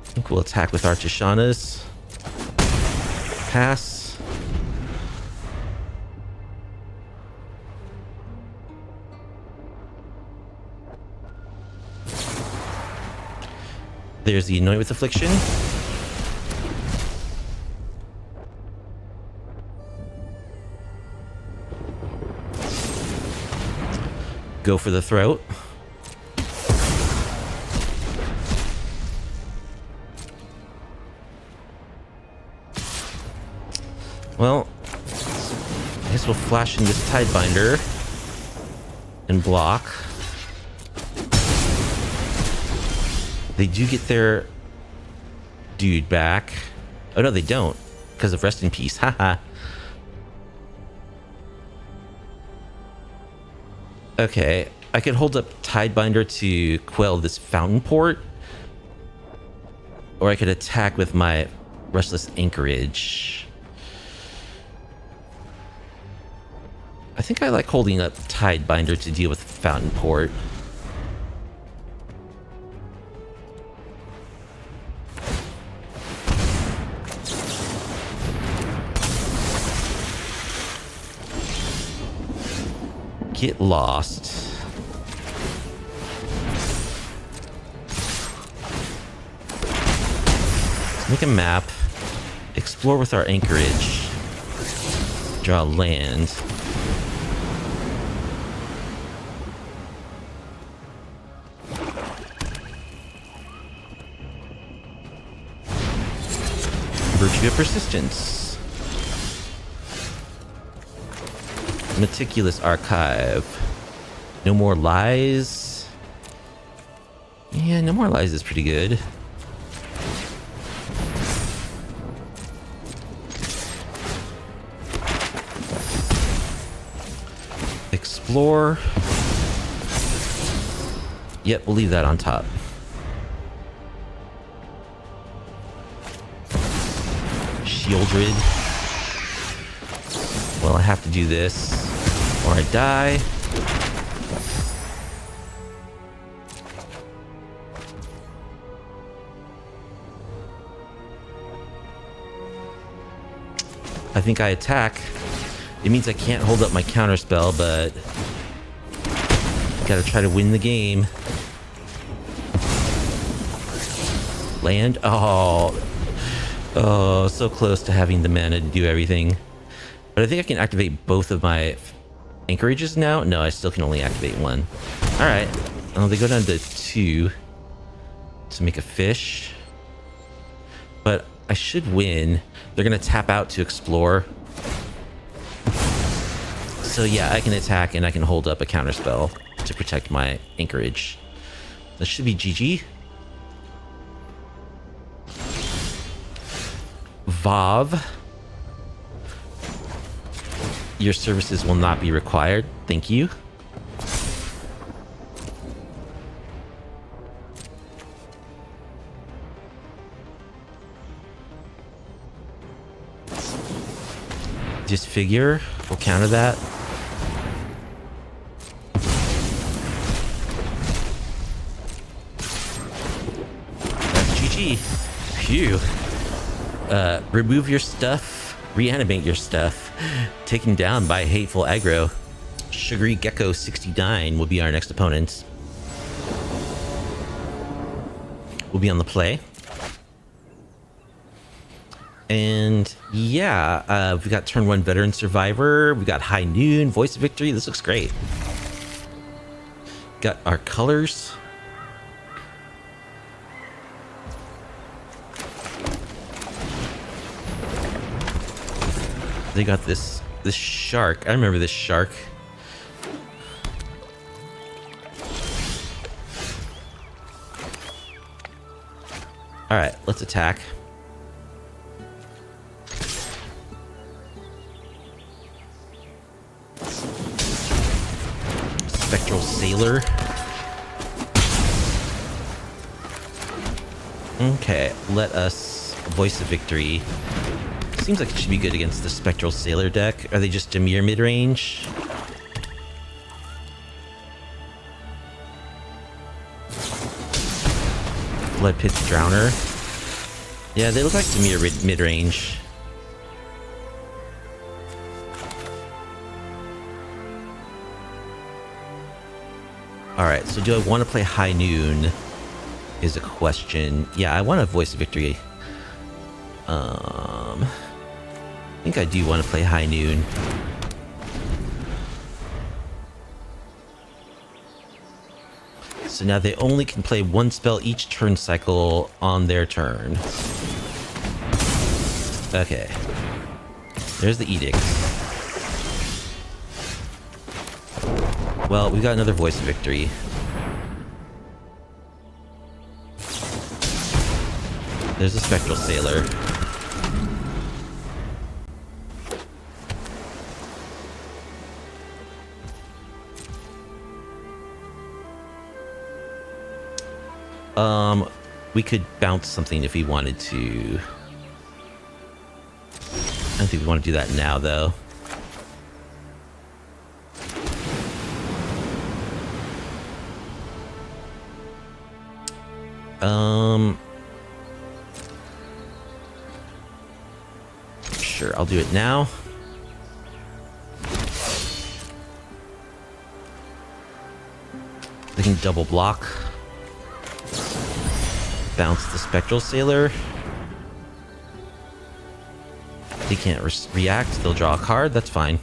I think we'll attack with our Tishana's. Pass. There's the Anoint with Affliction. Go for the throat. Well, I guess we'll flash in this Tidebinder and block. They do get their dude back. Oh no, they don't, because of Rest in Peace. Haha. Okay, I could hold up Tidebinder to quell this Fountain Port, or I could attack with my Restless Anchorage. I think I like holding up Tidebinder to deal with Fountain Port. Get lost. Let's make a map. Explore with our anchorage. Draw land. Virtue of persistence. Meticulous archive. No more lies. Yeah, no more lies is pretty good. Explore. Yep, we'll leave that on top. Shieldred. Well, I have to do this or I die. I think I attack. It means I can't hold up my counterspell, but gotta try to win the game. Land? Oh, so close to having the mana to do everything. But I think I can activate both of my anchorages now. No, I still can only activate one. All right. Oh, they go down to 2 to make a fish. But I should win. They're gonna tap out to explore. So yeah, I can attack and I can hold up a counterspell to protect my anchorage. That should be GG. Vav. Your services will not be required. Thank you. Disfigure. We'll counter that. That's GG. Phew. Remove your stuff. Reanimate your stuff. Taken down by Hateful Aggro. Sugary Gecko 69 will be our next opponent. We'll be on the play. And yeah, we got turn 1 Veteran Survivor. We got High Noon, Voice of Victory. This looks great. Got our colors. They got this shark. I remember this shark. All right, let's attack. Spectral Sailor. Okay, let us Voice of Victory. Seems like it should be good against the Spectral Sailor deck. Are they just Dimir Mid range? Blood Pit Drowner. Yeah, they look like Dimir mid range. Alright, so do I want to play High Noon? Is a question. Yeah, I want a Voice of Victory. I think I do want to play High Noon. So now they only can play one spell each turn cycle on their turn. Okay. There's the Edict. Well, we got another Voice of Victory. There's a Spectral Sailor. We could bounce something if we wanted to. I don't think we want to do that now, though. Sure, I'll do it now. They can double block. Bounce the Spectral Sailor. They can't react. They'll draw a card. That's fine.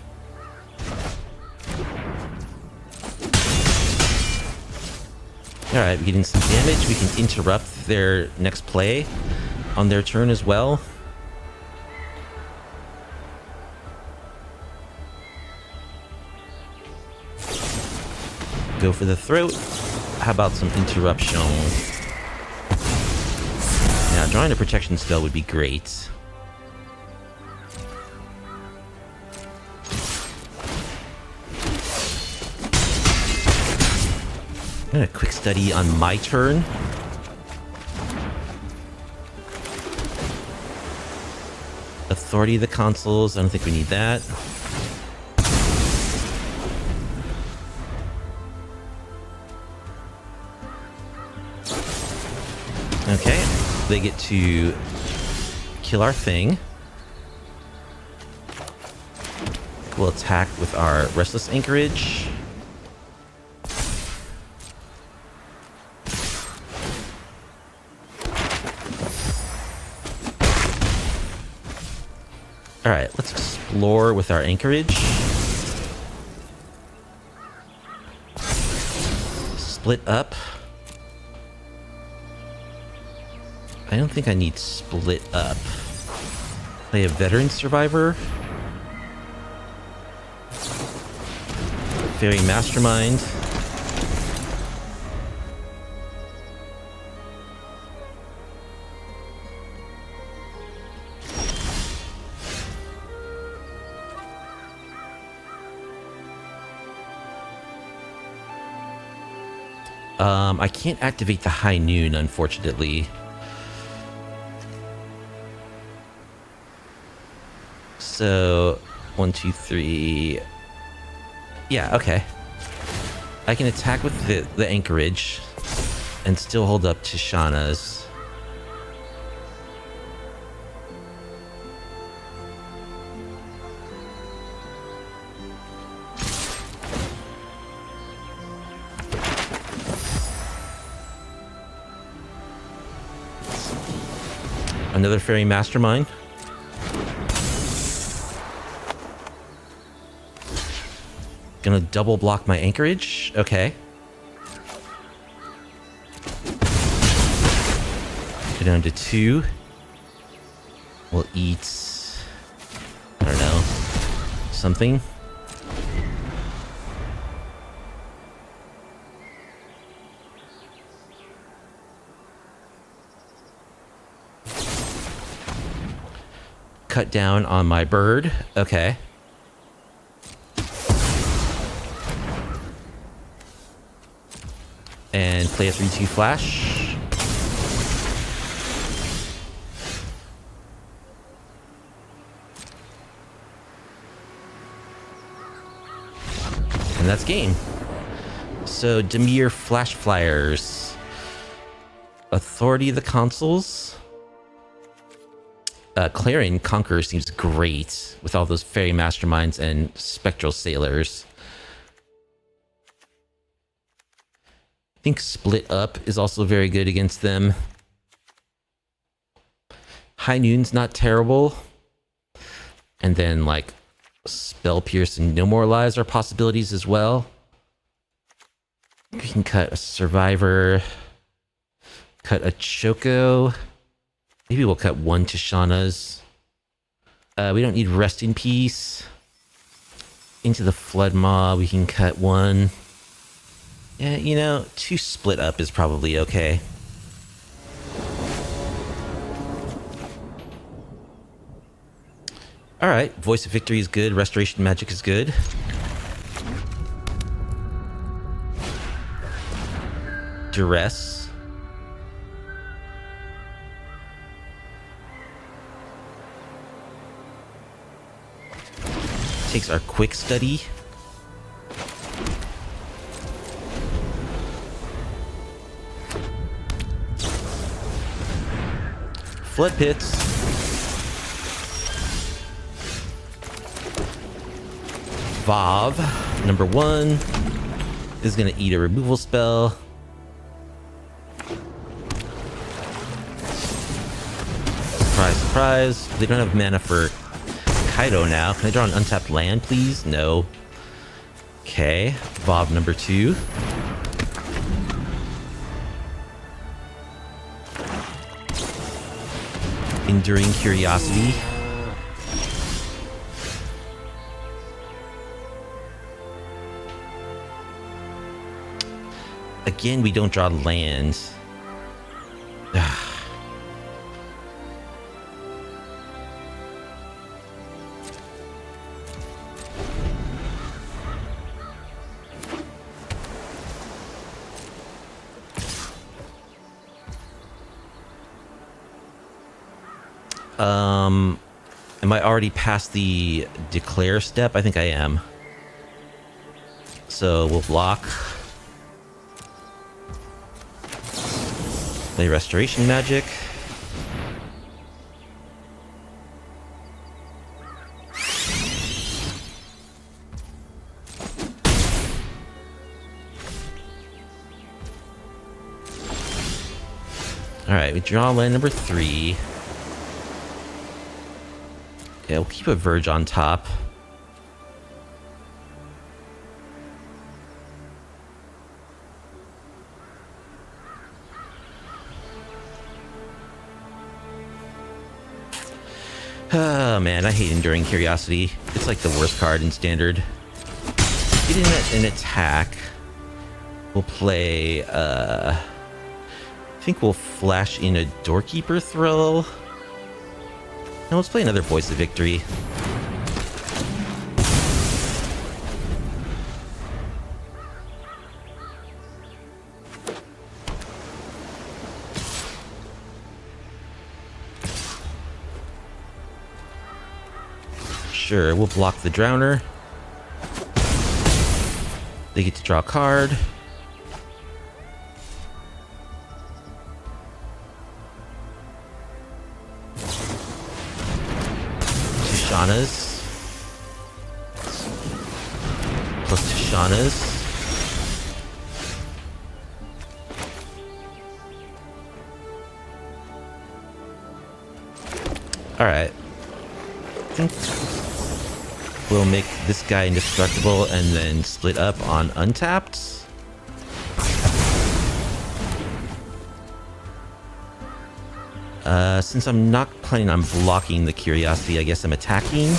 Alright, we're getting some damage. We can interrupt their next play on their turn as well. Go for the throat. How about some interruption? Now, drawing a protection spell would be great. I'm gonna quick study on my turn. Authority of the consoles. I don't think we need that. Okay, they get to kill our thing. We'll attack with our Restless Anchorage. Alright, let's explore with our Anchorage. Split up. I don't think I need split up. Play a Veteran Survivor. Fairy Mastermind. I can't activate the High Noon, unfortunately. So, 1, 2, 3. Yeah, okay. I can attack with the Anchorage and still hold up Tishana's. Another Fairy Mastermind. Gonna double block my Anchorage. Okay. Go down to 2. We'll eat... I don't know. Something. Cut down on my bird. Okay. And play a 3/2 flash. And that's game. So Dimir Flash Flyers. Authority of the Consoles. Clarion Conqueror seems great with all those Fairy Masterminds and Spectral Sailors. I think Split Up is also very good against them. High Noon's not terrible. And then, like, Spell Pierce and No More Lies are possibilities as well. We can cut a Survivor. Cut a Choco. Maybe we'll cut 1 Tishana's. We don't need Rest in Peace. Into the Flood Maw, we can cut 1. Yeah, you know, 2 Split Up is probably okay. Alright, Voice of Victory is good. Restoration Magic is good. Duress. Takes our Quick Study. Flood Pits. Vav, number 1. This is going to eat a removal spell. Surprise, surprise. They don't have mana for Kaido now. Can I draw an untapped land, please? No. Okay. Bob number 2. Enduring Curiosity. Again, we don't draw lands. Am I already past the declare step? I think I am. So we'll block. Play Restoration Magic. Alright, we draw land number 3. Yeah, we'll keep a Verge on top. Oh man, I hate Enduring Curiosity. It's like the worst card in Standard. Getting an attack. We'll play, I think we'll flash in a Doorkeeper Thrill. No, let's play another Voice of Victory. Sure, we'll block the Drowner. They get to draw a card. Tishana's. Plus Tishana's. Alright. I think we'll make this guy indestructible and then split up on untapped. Since I'm not planning on blocking the Curiosity, I guess I'm attacking.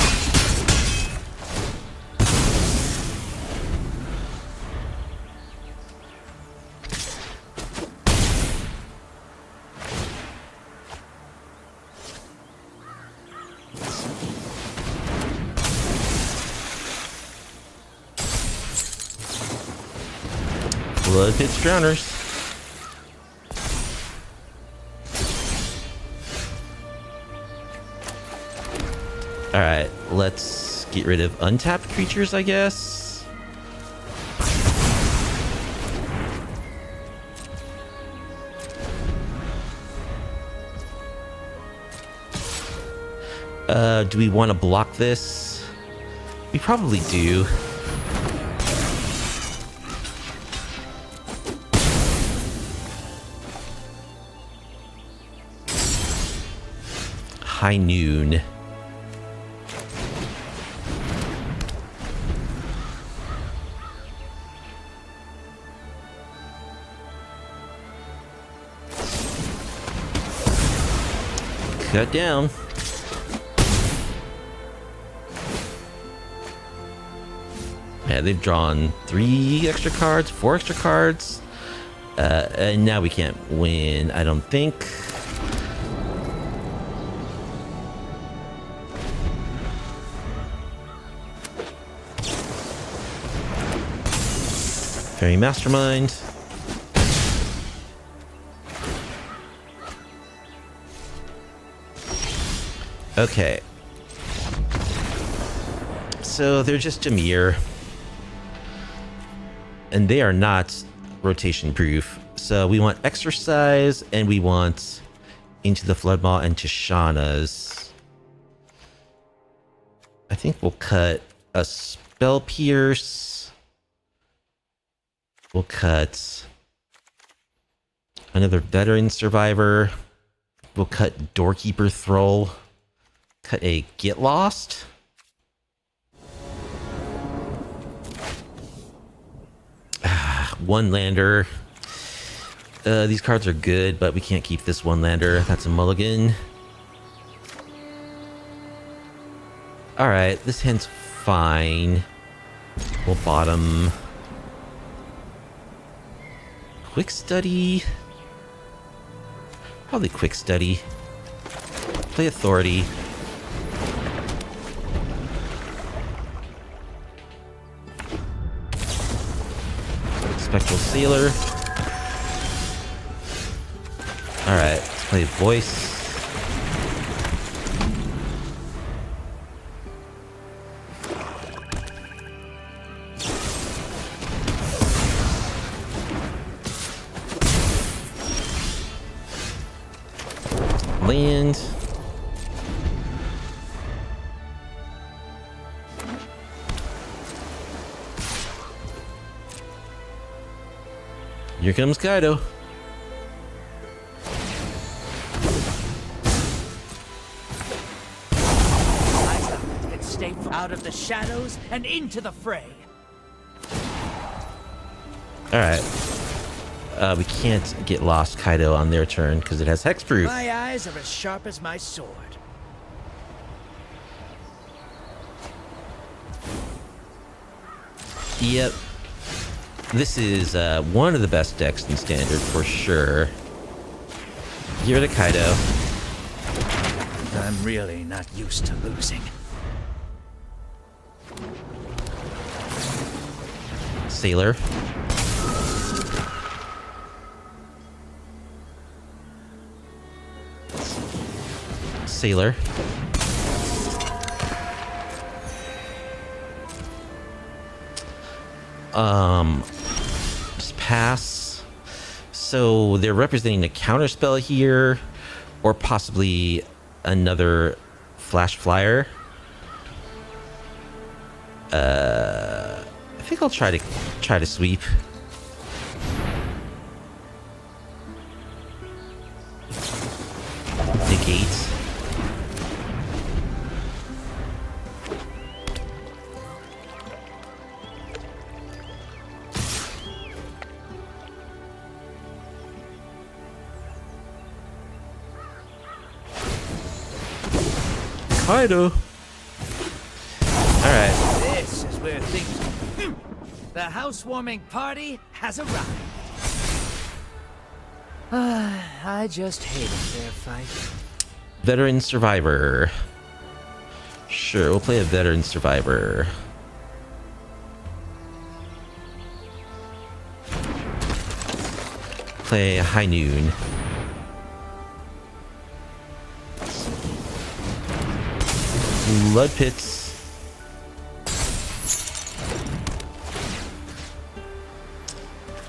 Blood Pits Drowners. Alright, let's get rid of untapped creatures, I guess. Do we want to block this? We probably do. High Noon. Cut down. Yeah, they've drawn 3 extra cards, 4 extra cards. And now we can't win, I don't think. Fairy Mastermind. Okay. So they're just Dimir. And they are not rotation proof. So we want Exercise and we want Into the Floodmaw and Tishana's. I think we'll cut a Spell Pierce. We'll cut another veteran survivor. We'll cut Doorkeeper Thrall. Cut a Get Lost. One lander. These cards are good, but we can't keep this one lander. That's a mulligan. Alright, this hand's fine. We'll bottom. Quick study. Probably quick study. Play authority. Spectral Sailor. Alright, let's play voice. Land. Here comes Kaido. Let's stay out of the shadows and into the fray. Alright. We can't get Lost Kaido on their turn because it has hexproof. My eyes are as sharp as my sword. Yep. This is one of the best decks in Standard for sure. Give it a Kaido. I'm really not used to losing. Sailor. Sailor. Just pass. So they're representing a counterspell here, or possibly another flash flyer. I think I'll try to sweep. Negate. Kaido. Alright. This is where things... The housewarming party has arrived. I just hate a fair fight. Veteran Survivor. Sure, we'll play a Veteran Survivor. Play High Noon. Blood Pits.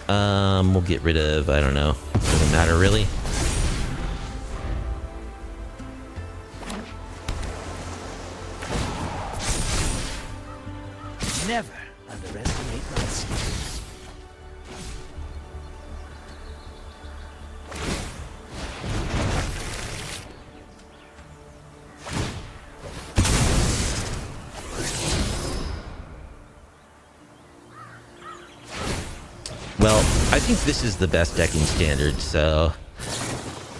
We'll get rid of, I don't know. Doesn't matter really. Never underestimate my skills. Well, I think this is the best deck in Standard, so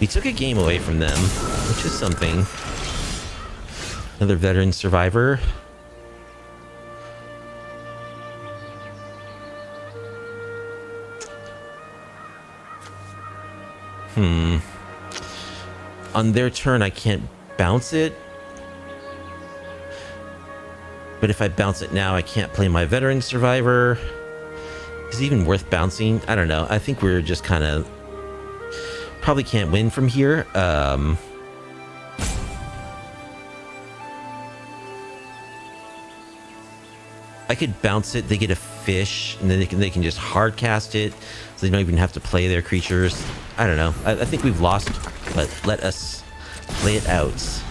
we took a game away from them, which is something. Another Veteran Survivor. On their turn, I can't bounce it. But if I bounce it now, I can't play my Veteran Survivor. Is it even worth bouncing? I don't know. I think we're just kind of... Probably can't win from here. I could bounce it. They get a fish, and then they can just hard cast it, so they don't even have to play their creatures. I don't know. I think we've lost, but let us play it out.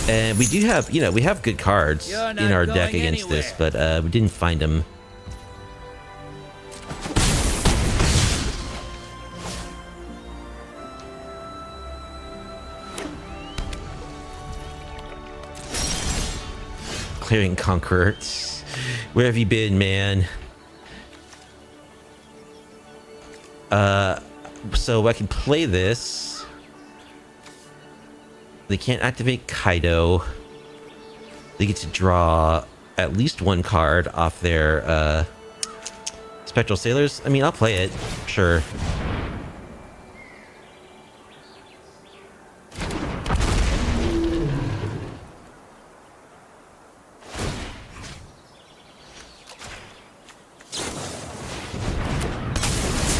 And we do have, you know, we have good cards You're in not our deck going against this, anywhere. but we didn't find them. Clearing Conqueror. Where have you been, man? So I can play this. They can't activate Kaido. They get to draw at least one card off their Spectral Sailors. I mean, I'll play it. Sure.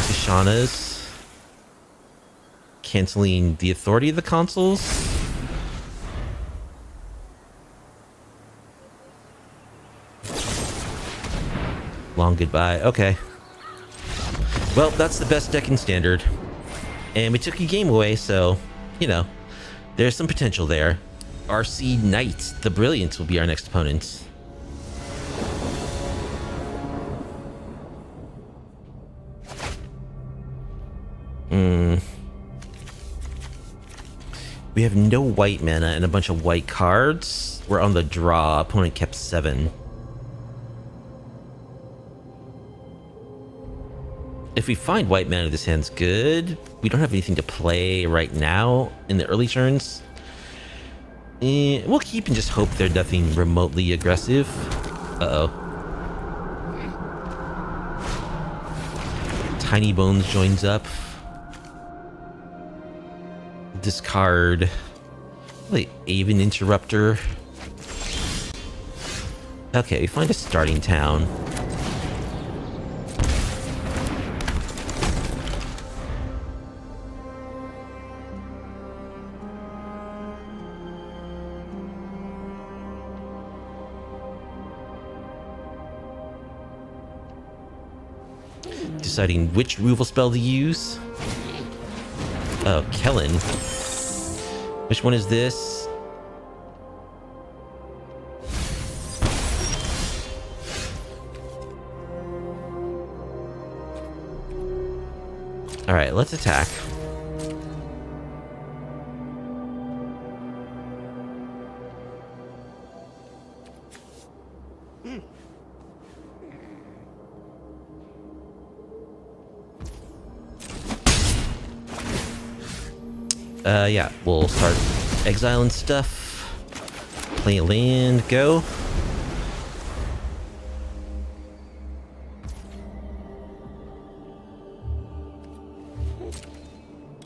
Tishana's canceling the authority of the consoles. Long goodbye. Okay. Well, that's the best deck in Standard. And we took a game away, so, you know, there's some potential there. RC Knight, the Brilliant, will be our next opponent. We have no white mana and a bunch of white cards. We're on the draw. Opponent kept 7. If we find white mana, this hand's good. We don't have anything to play right now in the early turns. We'll keep and just hope they're nothing remotely aggressive. Uh-oh. Tiny Bones joins up. Discard. Wait, Aven Interruptor. Okay, we find a starting town. Deciding which removal spell to use. Oh, Kellen. Which one is this? Alright, let's attack. Yeah, we'll start exiling stuff. Play a land, go.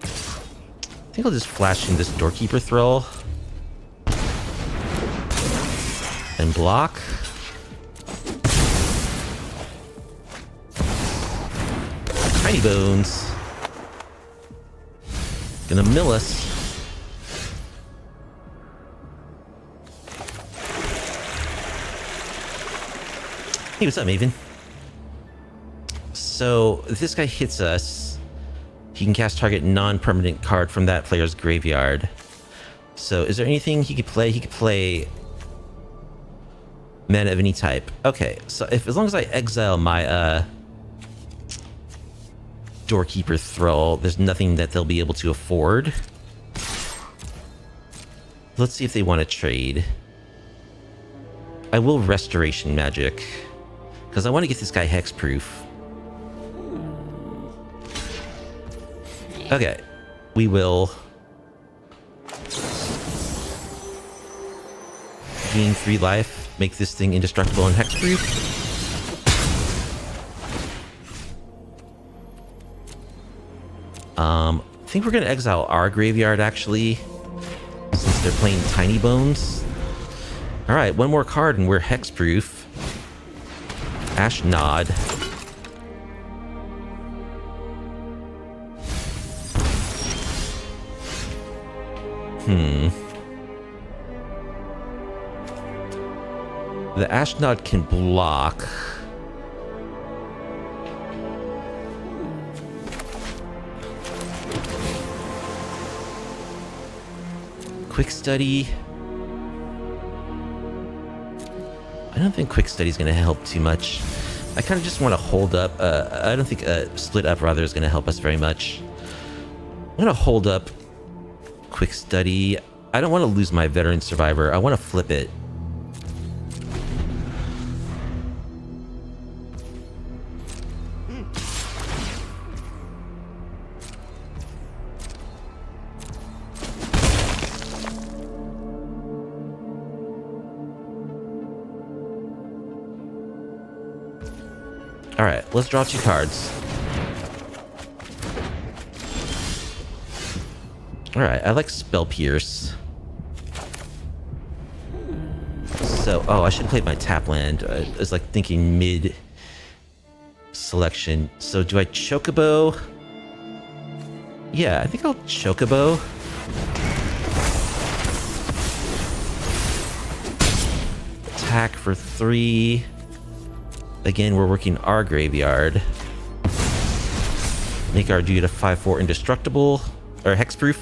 I think I'll just flash in this Doorkeeper Thrall. And block. Tiny Bones. Gonna mill us. Hey, what's up, Maven? So, if this guy hits us, he can cast target non-permanent card from that player's graveyard. So, is there anything he could play? He could play mana of any type. Okay, so as long as I exile my Doorkeeper Thrall, there's nothing that they'll be able to afford. Let's see if they want to trade. I will Restoration Magic, because I want to get this guy hexproof. Okay, we will gain 3 life, make this thing indestructible and hexproof. I think we're gonna exile our graveyard actually, since they're playing Tiny Bones. All right, one more card and we're hexproof. Ash Nod. The Ash Nod can block. Quick Study. don't think quick study is going to help too much. I kind of just want to hold up. I don't think split up rather is going to help us very much. I'm going to hold up quick study. I don't want to lose my veteran survivor. I want to flip it. All right, let's draw 2 cards. All right, I like Spell Pierce. So, oh, I should have played my tap land. I was like thinking mid selection. So do I Chocobo? Yeah, I think I'll Chocobo. Attack for 3. Again, we're working our graveyard. Make our dude a 5/4 indestructible, or hexproof.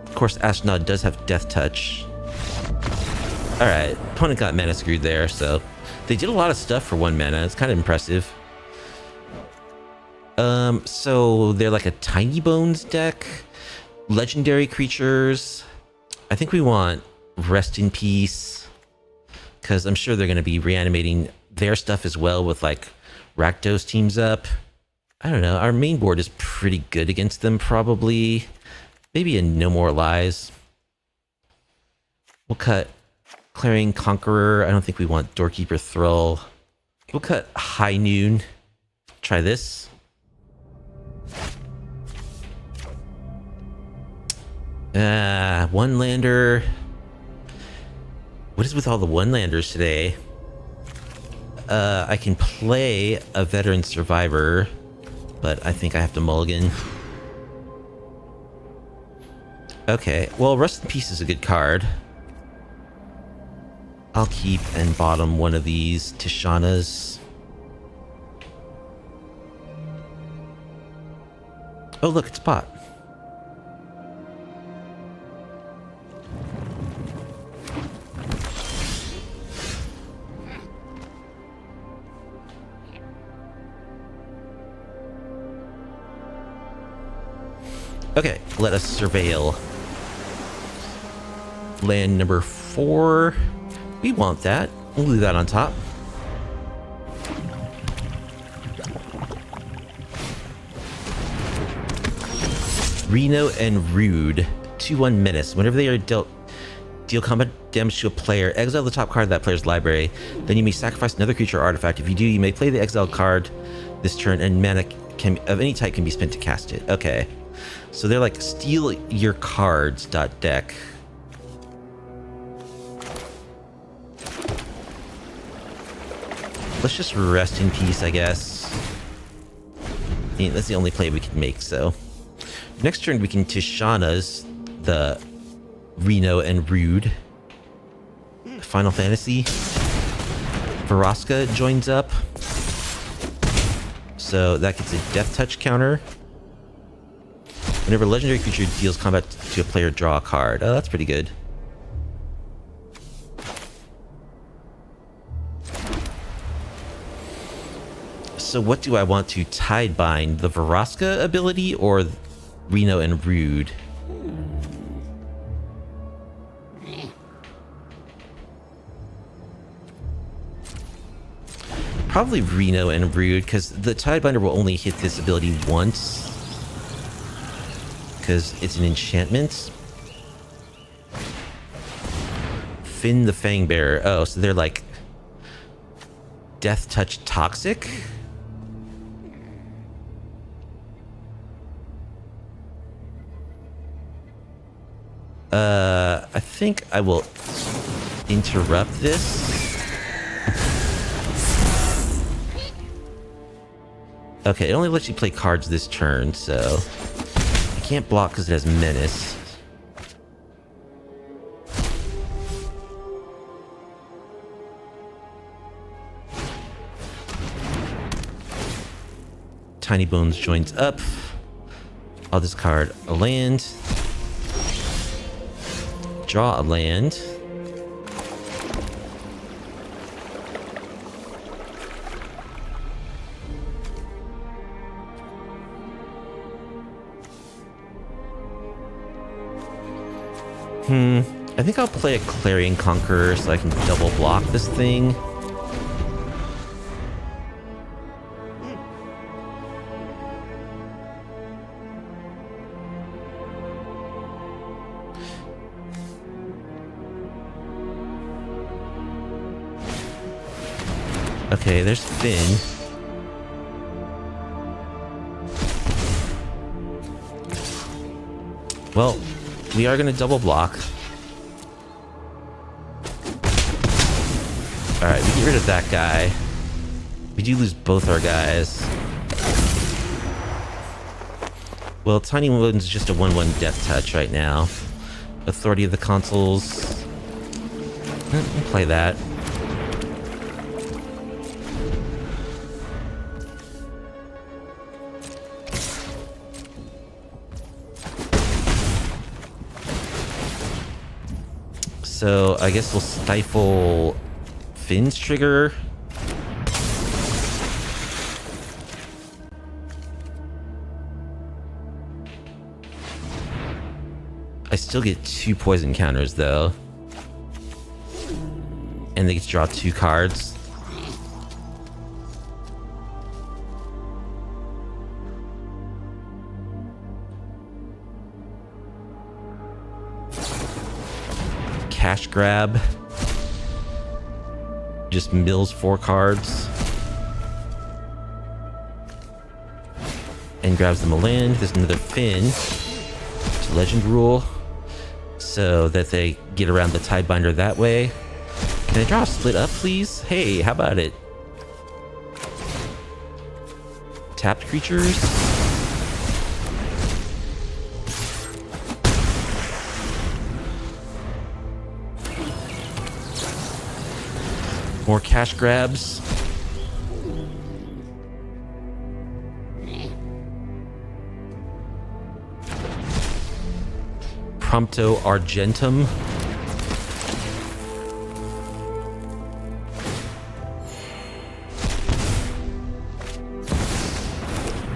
Of course, Astronaut does have Death Touch. Alright, opponent got mana screwed there, so they did a lot of stuff for 1 mana. It's kind of impressive. So they're like a Tiny Bones deck. Legendary creatures. I think we want Rest in Peace, because I'm sure they're going to be reanimating their stuff as well with like Rakdos teams up. I don't know. Our main board is pretty good against them, probably. Maybe a No More Lies. We'll cut Clarion Conqueror. I don't think we want Doorkeeper Thrall. We'll cut High Noon. Try this. One lander. What is with all the one-landers today? I can play a veteran survivor, but I think I have to mulligan. Okay, well, Rest in Peace is a good card. I'll keep and bottom one of these Tishanas. Oh, look, it's bot. Okay, let us surveil. Land number 4. We want that. We'll leave that on top. Reno and Rude. 2/1 menace. Whenever they are deal combat damage to a player, exile the top card of that player's library. Then you may sacrifice another creature or artifact. If you do, you may play the exiled card this turn, and mana of any type can be spent to cast it. Okay. So they're like steal your cards deck. Let's just Rest in Peace, I guess. I mean, that's the only play we can make, so. Next turn we can Tishana's the Reno and Rude. Final Fantasy. Vraska joins up. So that gets a Death Touch counter. Whenever a legendary creature deals combat to a player, draw a card. Oh, that's pretty good. So what do I want to Tidebind? The Vraska ability or Reno and Rude? Probably Reno and Rude, because the Tidebinder will only hit this ability once. Because it's an enchantment. Finn the Fangbearer. Oh, so they're like Death Touch toxic? I think I will interrupt this. Okay, it only lets you play cards this turn, so I can't block because it has menace. Tiny Bones joins up. I'll discard a land. Draw a land. I think I'll play a Clarion Conqueror so I can double block this thing. Okay, there's Finn. Well, we are going to double block. Alright, we get rid of that guy. We do lose both our guys. Well, Tiny Wound's just a 1-1 death touch right now. Authority of the Consuls. We'll play that. So, I guess we'll stifle Finn's trigger. I still get 2 poison counters, though. And they get to draw 2 cards. Cash grab. Just mills 4 cards. And grabs them a land. There's another Finn. To legend rule. So that they get around the Tidebinder that way. Can I draw a split up, please? Hey, how about it? Tapped creatures. More cash grabs. Prompto Argentum.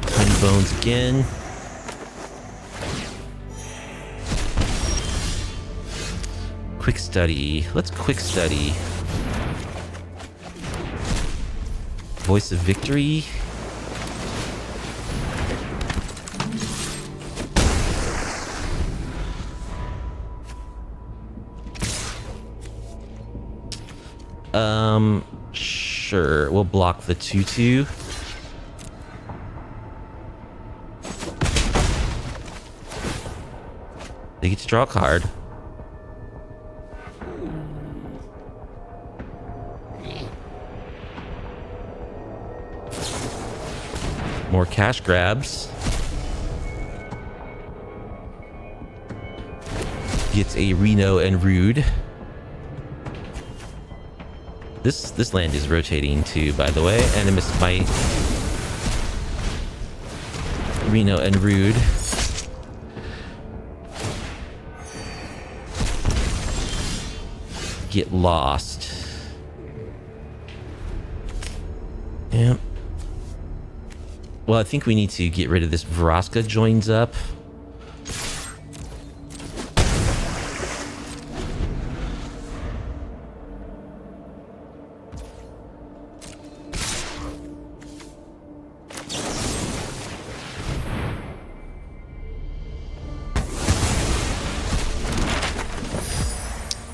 Tiny Bones again. Quick study. Let's quick study. Voice of Victory. Sure. We'll block the 2/2. They get to draw a card. More cash grabs. Gets a Reno and Rude. This land is rotating too, by the way. Animus Might. Reno and Rude. Get lost. Yep. Well, I think we need to get rid of this Vraska joins up.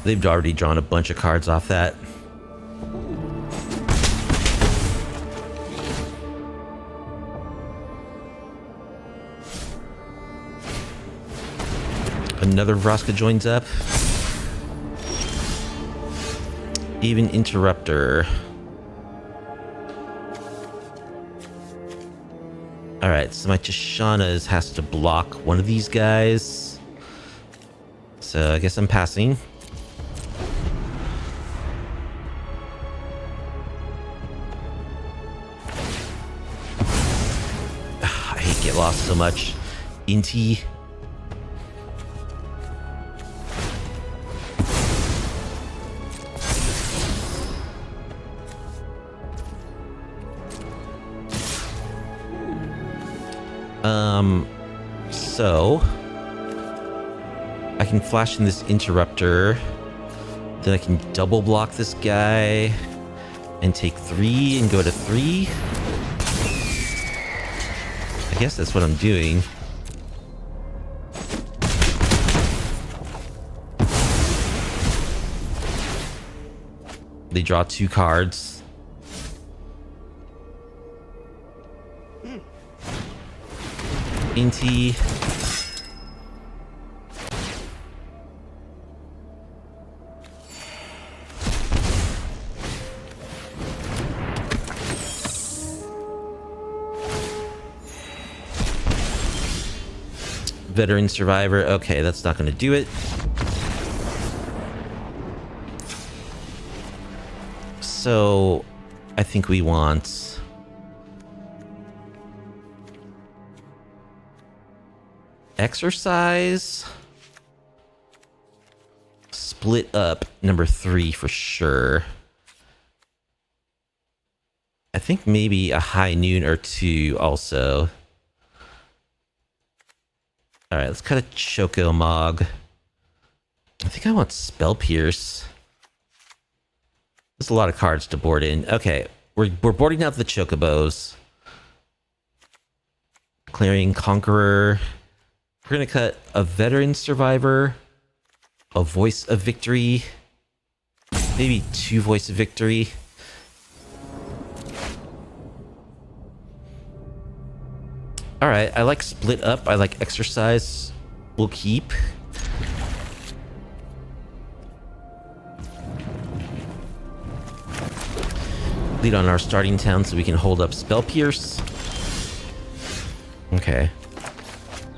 They've already drawn a bunch of cards off that. Another Vraska joins up. Aven Interruptor. Alright, so my Tishana has to block one of these guys. So I guess I'm passing. I hate Get Lost so much. Inti. So I can flash in this interrupter. Then I can double block this guy and take 3 and go to 3. I guess that's what I'm doing. They draw 2 cards. Inty. Veteran survivor. Okay, that's not going to do it. So I think we want exercise, split up number 3 for sure. I think maybe a high noon or 2 also. All right, let's cut a Choco Mog. I think I want Spell Pierce. There's a lot of cards to board in. Okay, we're boarding out the Chocobos. Clearing Conqueror. We're gonna cut a Veteran Survivor, a Voice of Victory, maybe 2 Voice of Victory. All right, I like split up. I like exercise. We'll keep. Lead on our starting town so we can hold up Spell Pierce. Okay.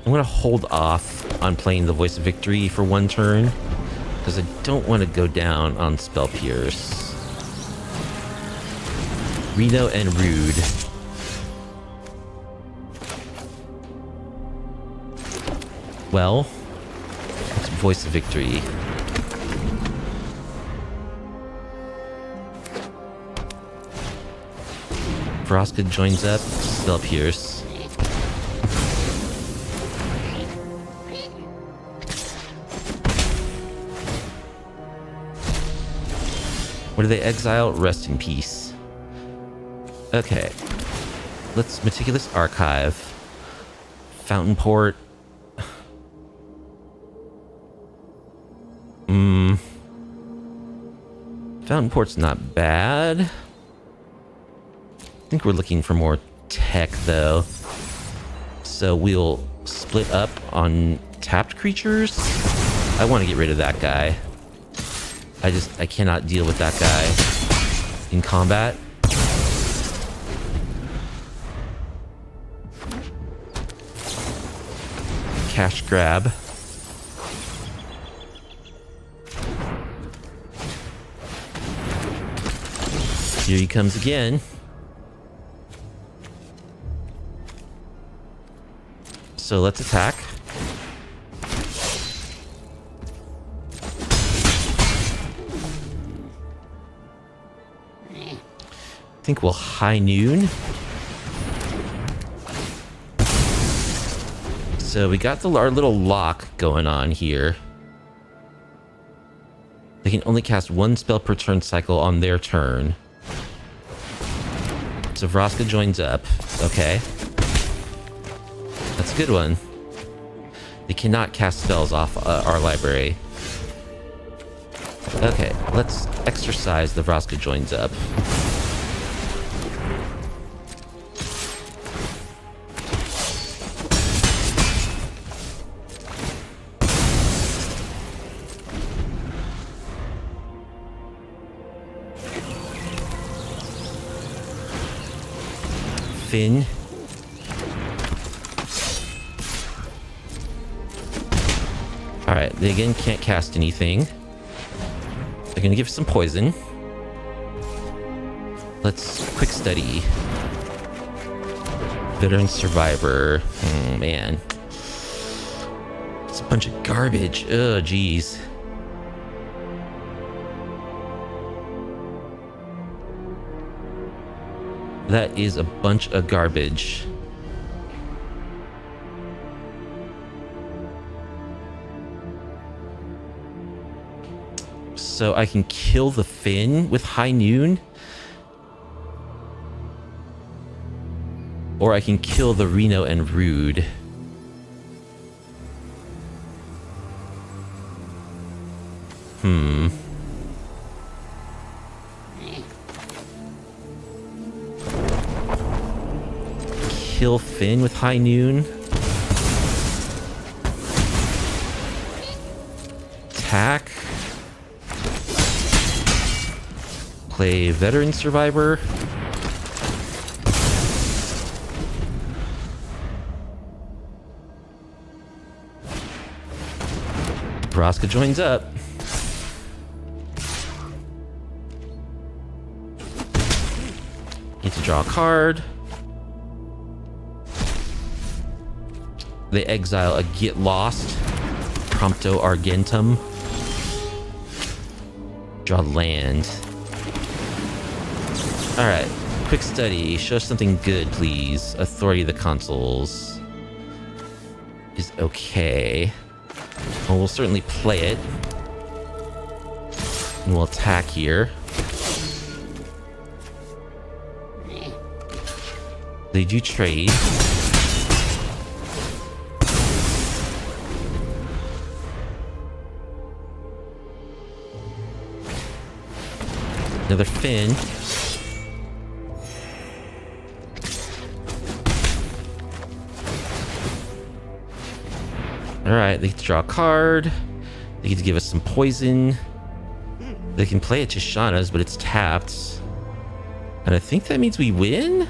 I'm gonna hold off on playing the Voice of Victory for 1 turn because I don't want to go down on Spell Pierce. Reno and Rude. Well, it's Voice of Victory. Vraska joins up, Spell Pierce. What do they exile? Rest in peace. Okay. Let's Meticulous Archive. Fountain Port. Fountain Port's not bad. I think we're looking for more tech though. So we'll split up on tapped creatures. I want to get rid of that guy. I cannot deal with that guy in combat. Cash grab. Here he comes again. So let's attack. I think we'll high noon. So we got our little lock going on here. They can only cast 1 spell per turn cycle on their turn. So Vraska joins up. Okay. That's a good one. They cannot cast spells off our library. Okay, let's exercise the Vraska joins up. Finn. Alright, they again can't cast anything. They're gonna give some poison. Let's quick study. Veteran Survivor. Oh man. It's a bunch of garbage. Oh geez. That is a bunch of garbage. So I can kill the Finn with High Noon. Or I can kill the Reno and Rude. Kill Finn with High Noon. Attack. Play Veteran Survivor. Braska joins up. Get to draw a card. They exile a Get Lost. Prompto Argentum. Draw land. Alright. Quick study. Show us something good, please. Authority of the Consuls is okay. Well, we'll certainly play it. And we'll attack here. They do trade. Another Finn. Alright, they get to draw a card. They get to give us some poison. They can play a Tishana's, but it's tapped. And I think that means we win?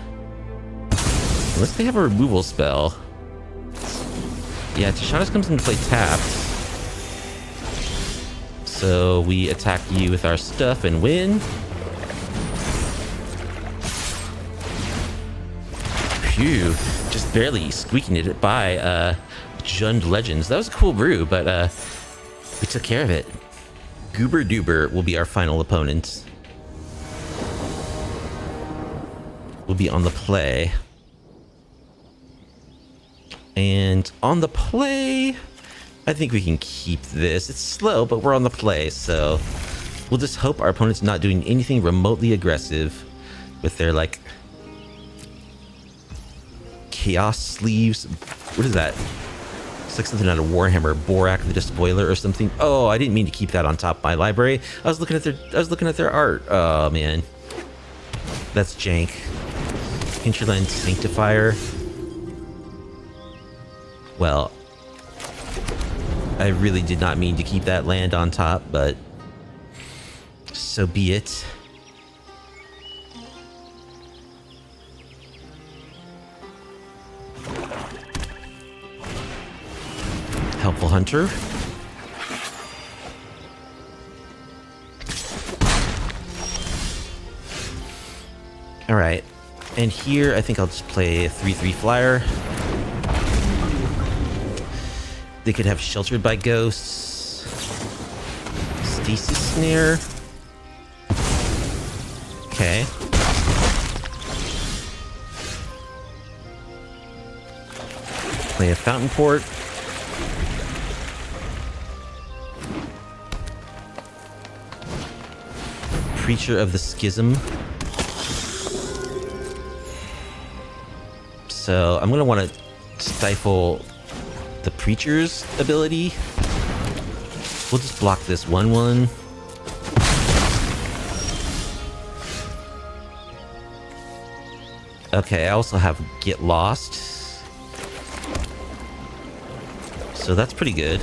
Unless they have a removal spell. Yeah, Tishana's comes into play tapped. So we attack you with our stuff and win. Phew, just barely squeaking it by Jund Legends. That was a cool brew, but we took care of it. Goober Doober will be our final opponent. We'll be on the play. And on the play, I think we can keep this. It's slow, but we're on the play, so we'll just hope our opponent's not doing anything remotely aggressive with their, like, Chaos Sleeves. What is that? It's like something out of Warhammer, Borak the Despoiler or something. Oh, I didn't mean to keep that on top of my library. I was looking at their art. Oh man. That's jank. Hinterland Sanctifier. Well, I really did not mean to keep that land on top, but so be it. Helpful Hunter. All right, and here I think I'll just play a 3/3 flyer. They could have Sheltered by Ghosts, Stasis Snare. Okay. Play a Fountain Port. Preacher of the Schism. So I'm gonna want to stifle the Preacher's ability. We'll just block this 1/1. Okay, I also have Get Lost. So that's pretty good.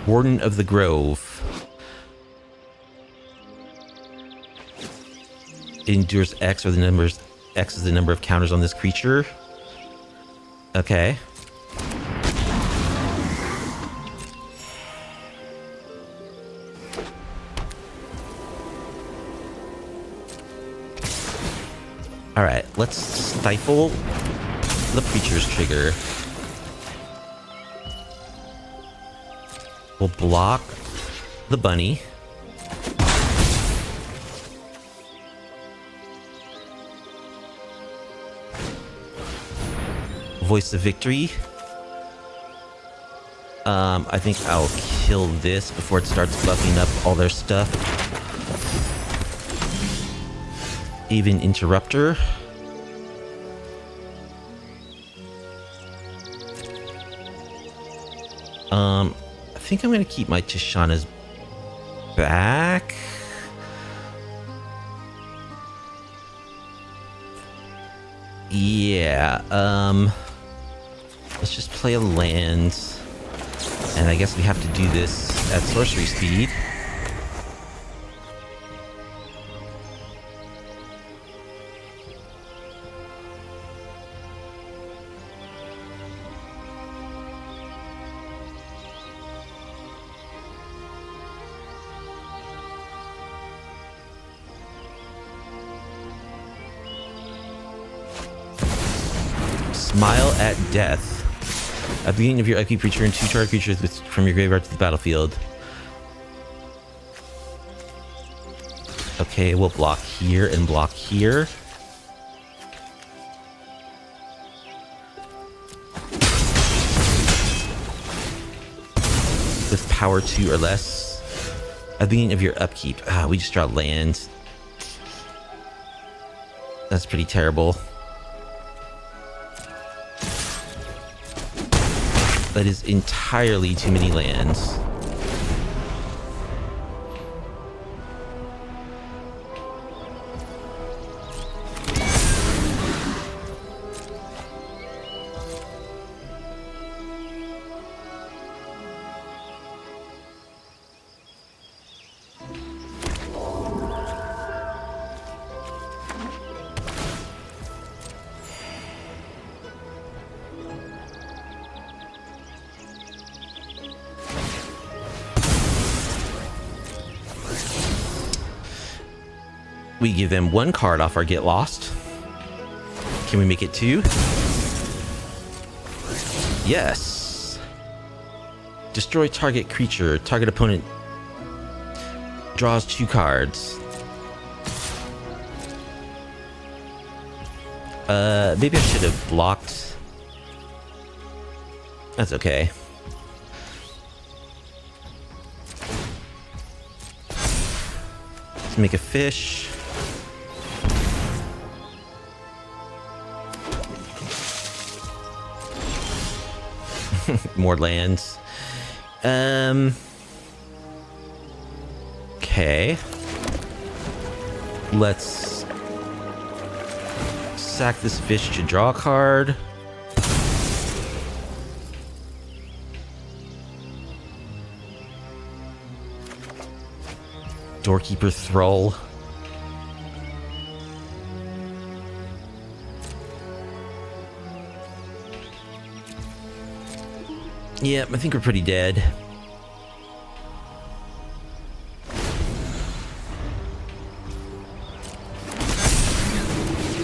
Warden of the Grove. It endures X, or the numbers X is the number of counters on this creature. Okay. Alright, let's stifle the Preacher's trigger. We'll block the bunny. Voice of Victory. I think I'll kill this before it starts buffing up all their stuff. Aven Interruptor. I think I'm gonna keep my Tishana's back. Yeah, let's just play a land. And I guess we have to do this at sorcery speed. Smile at Death. At the beginning of your upkeep, return 2 target creatures from your graveyard to the battlefield. Okay, we'll block here and block here. With power 2 or less. At the beginning of your upkeep. We just draw land. That's pretty terrible. That is entirely too many lands. We give them 1 card off our Get Lost. Can we make it 2? Yes. Destroy target creature. Target opponent draws 2 cards. Maybe I should have blocked. That's okay. Let's make a fish. More lands. Okay. Let's sack this fish to draw a card. Doorkeeper Thrall. Yeah, I think we're pretty dead.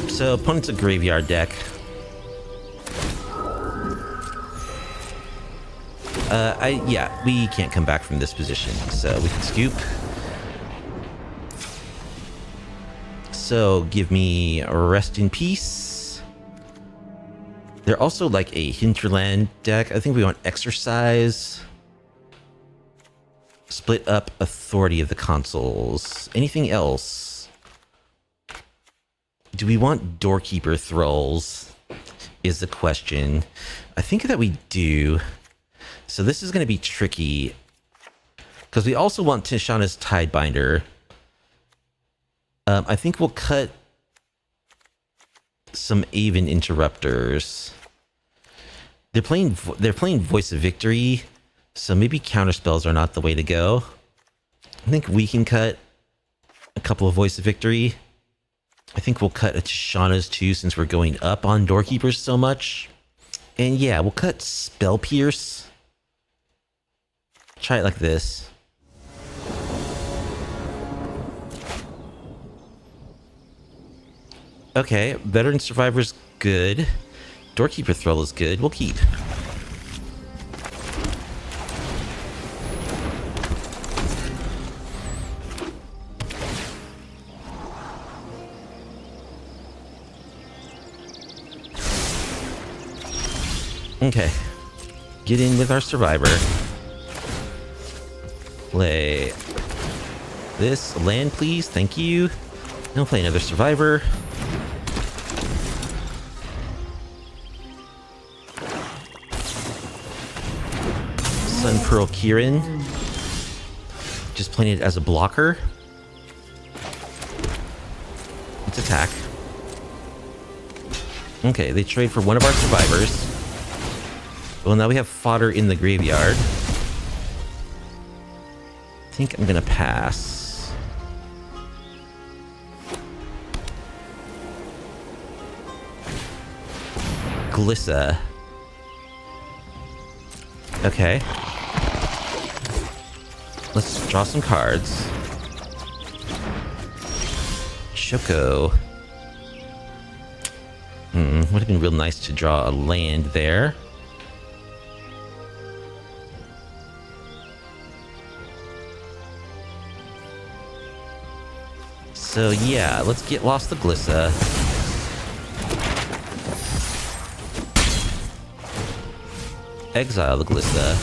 So, opponent's a graveyard deck. Yeah, we can't come back from this position, so we can scoop. So, give me a Rest in Peace. They're also like a hinterland deck. I think we want Exercise. Split up Authority of the Consoles. Anything else? Do we want Doorkeeper Thralls? Is the question. I think that we do. So this is going to be tricky. Because we also want Tishana's Tidebinder. I think we'll cut some Aven Interrupters. They're playing Voice of Victory, so maybe counterspells are not the way to go. I think we can cut a couple of Voice of Victory. I think we'll cut a Tishana's too, since we're going up on Doorkeepers so much. And yeah, we'll cut Spell Pierce. Try it like this. Okay, Veteran Survivor's good. Doorkeeper Thrall is good. We'll keep. Okay. Get in with our survivor. Play this. Land, please. Thank you. And we'll play another survivor. Sun Pearl Kirin. Just playing it as a blocker. Let's attack. Okay, they trade for one of our survivors. Well, now we have fodder in the graveyard. I think I'm gonna pass. Glissa. Okay. Let's draw some cards. Choco. Would have been real nice to draw a land there. So yeah, let's get lost the Glissa. Exile the Glissa.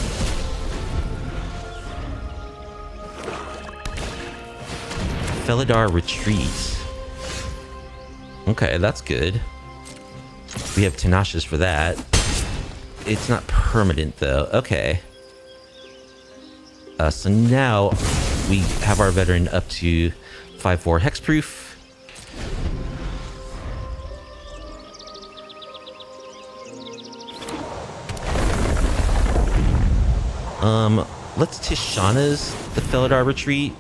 Felidar retreat. Okay, that's good. We have Tenacious for that. It's not permanent though. Okay. So now we have our veteran up to 5/4 hexproof. Let's Tishana's the Felidar retreat.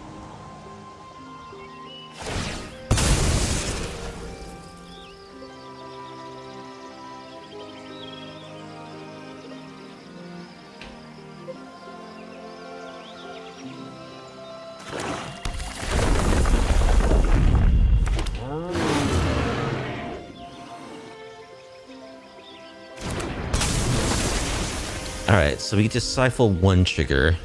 Alright, so we get to Sifle one trigger.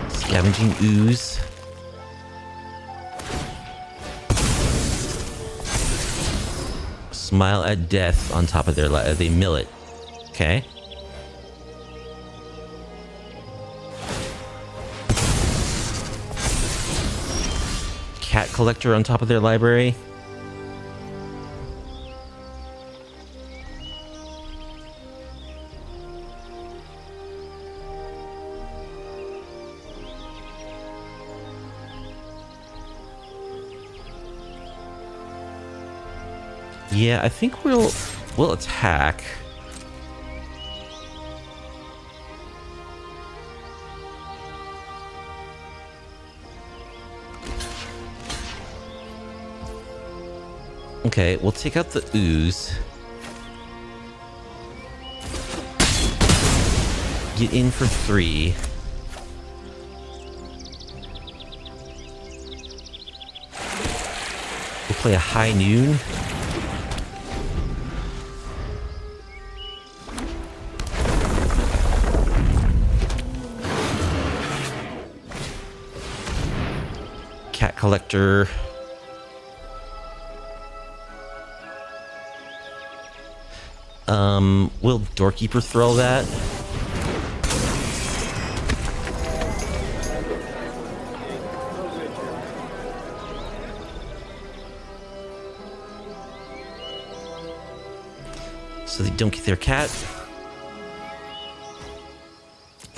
Scavenging Ooze. Smile at Death on top of their life. They mill it. Okay. Cat Collector on top of their library. Yeah, I think we'll attack. Okay, we'll take out the ooze. Get in for 3. We'll play a high noon. Cat Collector. Will Doorkeeper throw that? So they don't get their cat.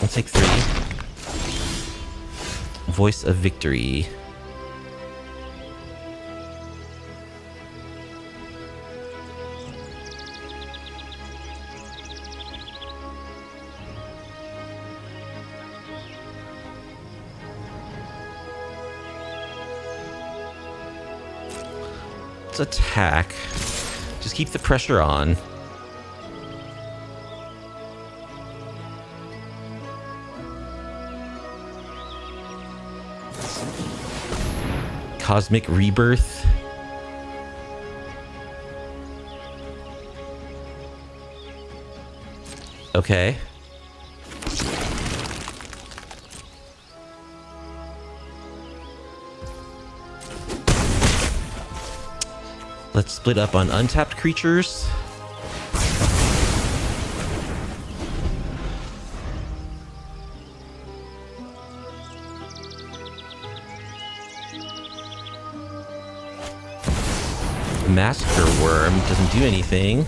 I'll take 3. Voice of Victory. Attack. Just keep the pressure on. Cosmic Rebirth. Okay. Let's split up on untapped creatures. Massacre Worm doesn't do anything.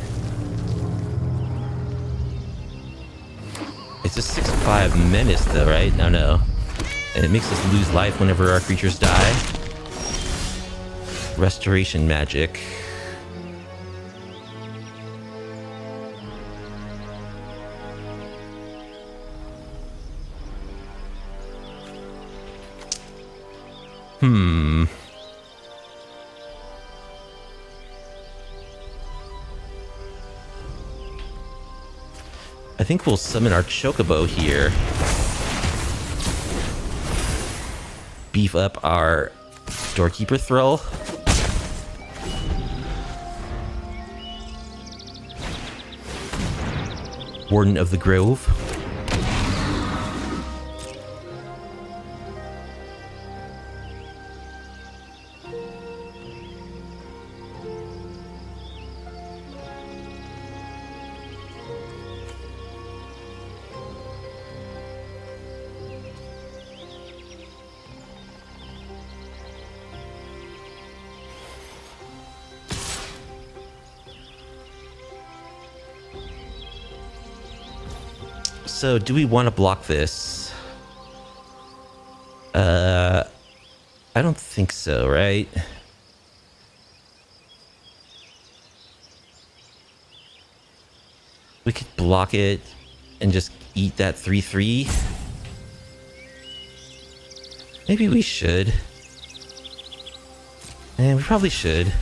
It's a 6/5 menace though, right? No. And it makes us lose life whenever our creatures die. Restoration magic. I think we'll summon our Chocobo here. Beef up our Doorkeeper Thrall. Warden of the Grove. So, do we want to block this? I don't think so, right? We could block it and just eat that 3/3. Maybe we should. And we probably should.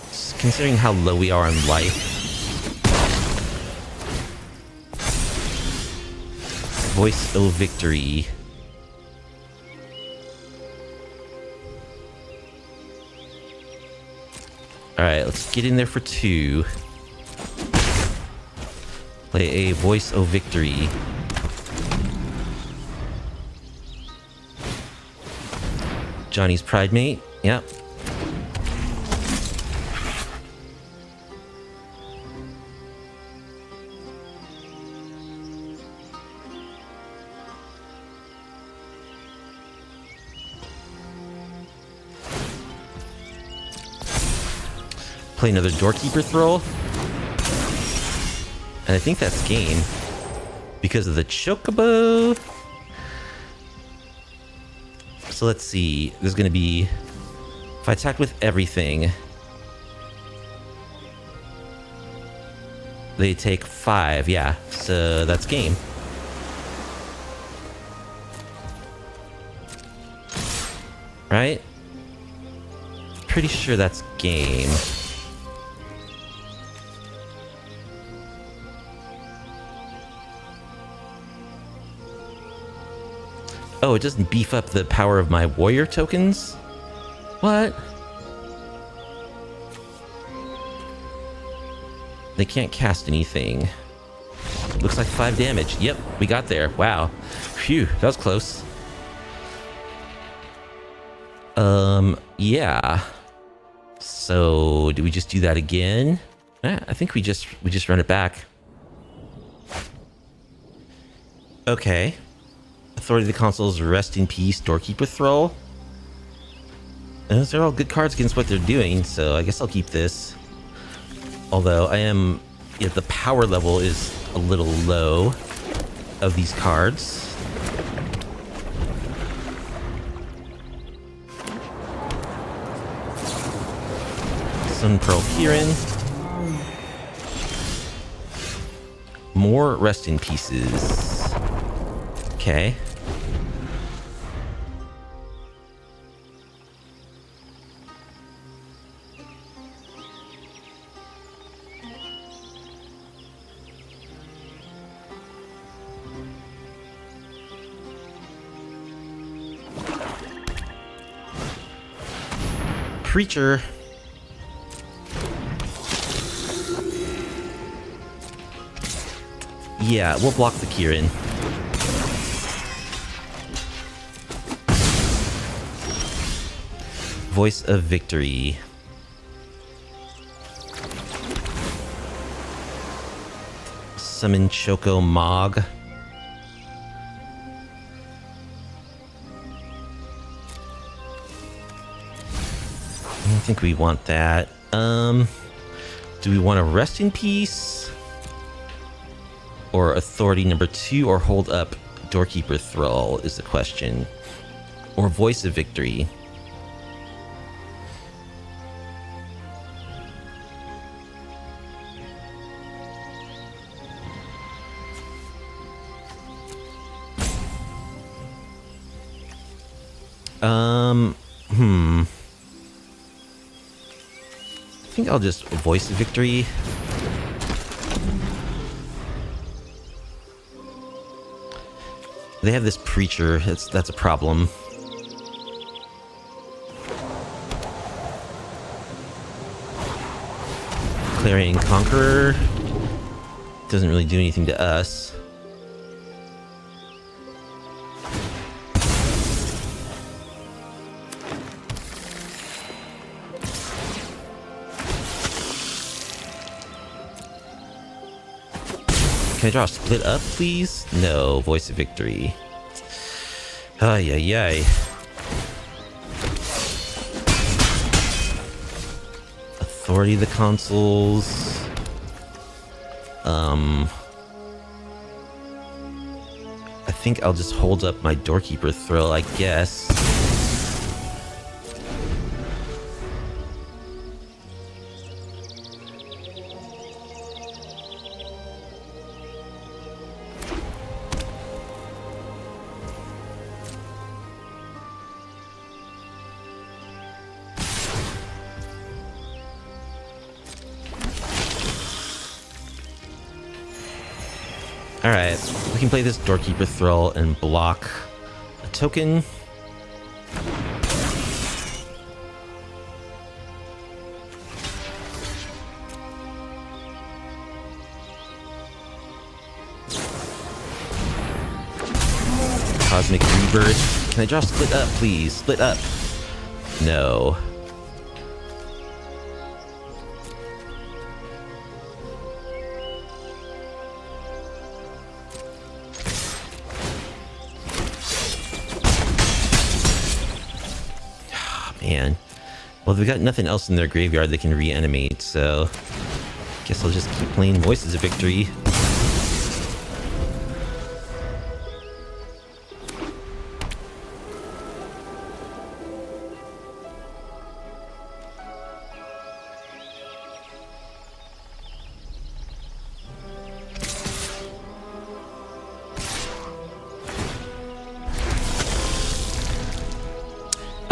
Just considering how low we are on life. Voice of Victory. Alright, let's get in there for 2. Play a Voice of Victory. Johnny's Pride Mate. Yep. Play another Doorkeeper Thrall. And I think that's game. Because of the Chocobo. So let's see. There's going to be... If I attack with everything... They take 5, yeah. So that's game. Right? Pretty sure that's game. Oh, it doesn't beef up the power of my warrior tokens? What? They can't cast anything. Looks like 5 damage. Yep, we got there. Wow. Phew, that was close. Yeah. So, do we just do that again? I think we just run it back. Okay. Authority of the Consuls, Rest in Peace, Doorkeeper Thrall. Those are all good cards against what they're doing, so I guess I'll keep this. Although I am... Yeah, the power level is a little low of these cards. Sun Pearl Kirin. More Rest in Pieces. Okay. Preacher. Yeah, we'll block the Kirin. Voice of Victory. Summon Choco Mog. I don't think we want that. Do we want to rest in peace? Or authority number 2, or hold up Doorkeeper Thrall is the question. Or Voice of Victory. I think I'll just Voice of Victory. They have this Preacher. That's a problem. Clarion Conqueror doesn't really do anything to us. Can I draw a Split Up, please? No. Voice of Victory. Ay, ay, ay. Authority of the Consuls. I think I'll just hold up my Doorkeeper Thrill, I guess. Alright, we can play this Doorkeeper Thrall and block a token. Cosmic Rebirth. Can I draw Split Up, please? Split Up. No. Man. Well, they've got nothing else in their graveyard they can reanimate, so guess I'll just keep playing Voices of Victory.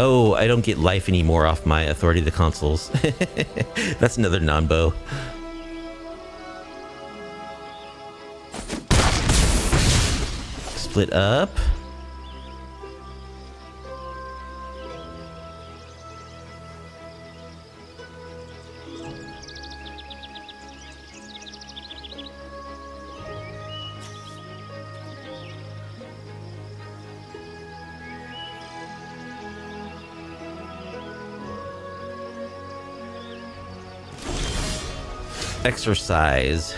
Oh, I don't get life anymore off my Authority of the Consuls. That's another non-bow. Split Up. Exercise.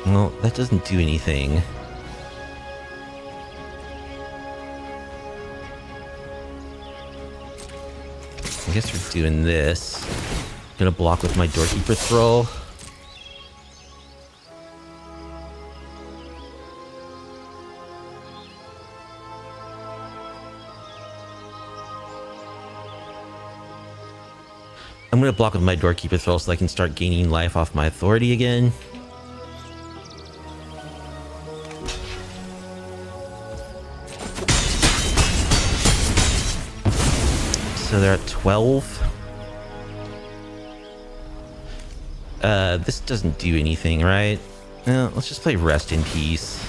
Well, that doesn't do anything. I guess we're doing this. Gonna block with my Doorkeeper Thrall. I'm going to block with my Doorkeeper Thrall so I can start gaining life off my authority again. So they're at 12. This doesn't do anything, right? Let's just play Rest in Peace.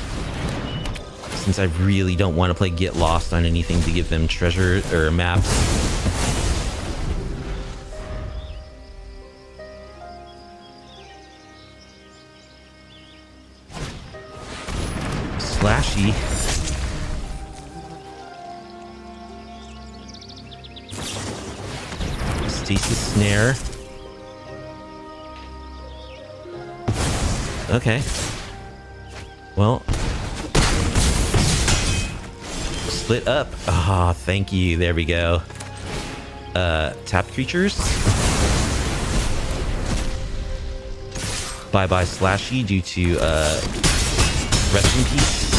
Since I really don't want to play Get Lost on anything to give them treasure or maps. Slashy. Stasis Snare. Okay. Well. Split up. Ah, thank you. There we go. Tap creatures. Bye-bye Slashy due to, rest in peace.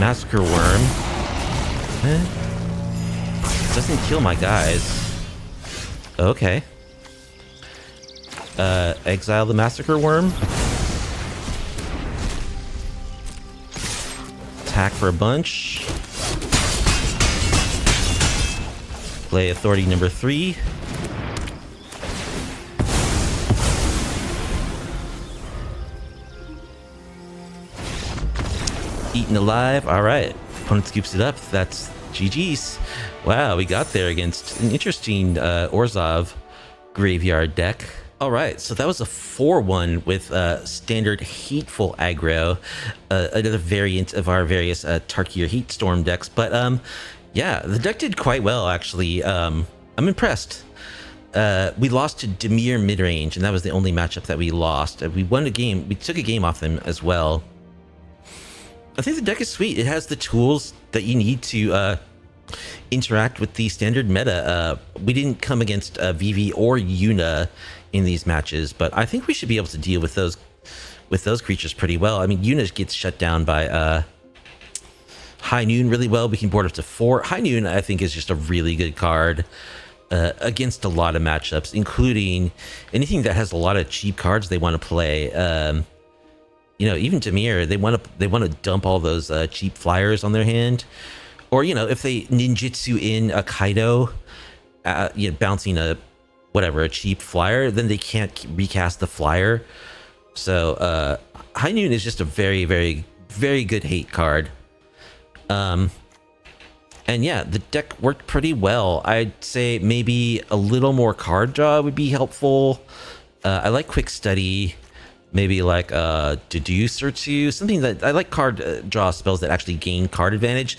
Massacre Worm. Doesn't kill my guys. Okay. Exile the Massacre Worm. Attack for a bunch. Play Authority number 3. Eaten alive. All right. Opponent scoops it up. That's GG's. Wow, we got there against an interesting Orzhov graveyard deck. All right, so that was a 4-1 with standard Hateful Aggro, another variant of our various Tarkir Hatestorm decks. But yeah, the deck did quite well, actually. I'm impressed. We lost to Dimir Midrange, and that was the only matchup that we lost. We won a game. We took a game off them as well. I think the deck is sweet. It has the tools that you need to interact with the standard meta. We didn't come against Vivi or Yuna in these matches, but I think we should be able to deal with those creatures pretty well. I mean, Yuna gets shut down by High Noon really well. We can board up to 4. High Noon, I think, is just a really good card against a lot of matchups, including anything that has a lot of cheap cards they want to play. You know, even Dimir, they want to dump all those cheap flyers on their hand, or you know, if they ninjutsu in a Kaido, you know, bouncing a cheap flyer, then they can't recast the flyer. So High Noon is just a very, very, very good hate card. And yeah, the deck worked pretty well. I'd say maybe a little more card draw would be helpful. I like Quick Study. Maybe like Deduce or 2, something that I like card draw spells that actually gain card advantage.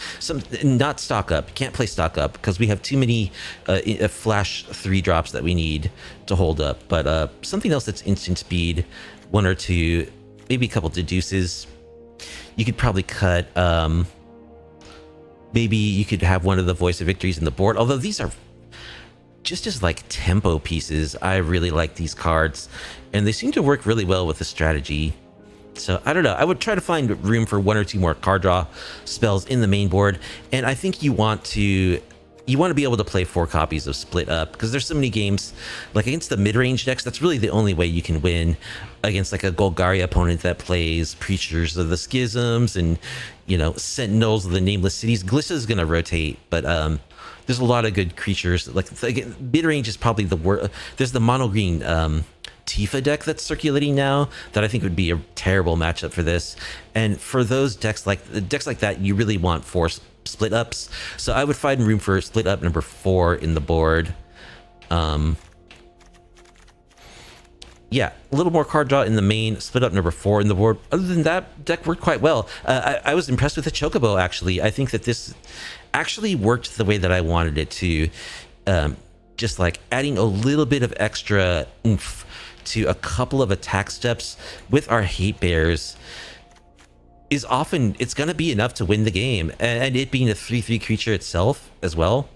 Not stock up. Can't play stock up because we have too many flash 3 drops that we need to hold up. But something else that's instant speed, 1 or 2, maybe a couple Deduces. You could probably cut. Maybe you could have one of the Voice of Victories in the board. Although these are just as like tempo pieces. I really like these cards, and they seem to work really well with the strategy. So I don't know, I would try to find room for 1 or 2 more card draw spells in the main board. And I think you want to be able to play 4 copies of Split Up, because there's so many games like against the mid-range decks. That's really the only way you can win against like a Golgari opponent that plays Preachers of the Schisms and, you know, Sentinels of the Nameless Cities. Glissa is going to rotate, but there's a lot of good creatures. Like again, mid-range is probably the worst. There's the mono green Tifa deck that's circulating now that I think would be a terrible matchup for this. And for those decks like that, you really want 4 split ups. So I would find room for split up number 4 in the board. Yeah, a little more card draw in the main, split up number 4 in the board. Other than that, deck worked quite well. I was impressed with the Chocobo, actually. I think that this actually worked the way that I wanted it to. Just like adding a little bit of extra oomph to a couple of attack steps with our hate bears is often, it's going to be enough to win the game. And it being a 3/3 creature itself as well,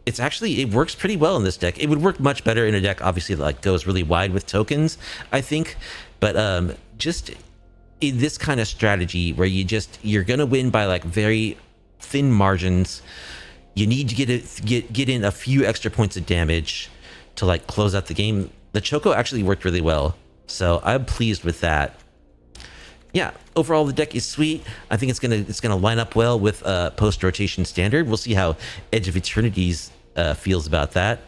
it works pretty well in this deck. It would work much better in a deck, obviously, that like goes really wide with tokens, I think. But just in this kind of strategy where you're going to win by like very thin margins, you need to get in a few extra points of damage to like close out the game. The Choco actually worked really well, so I'm pleased with that. Yeah, overall the deck is sweet. I think it's gonna line up well with post rotation standard. We'll see how Edge of Eternities feels about that.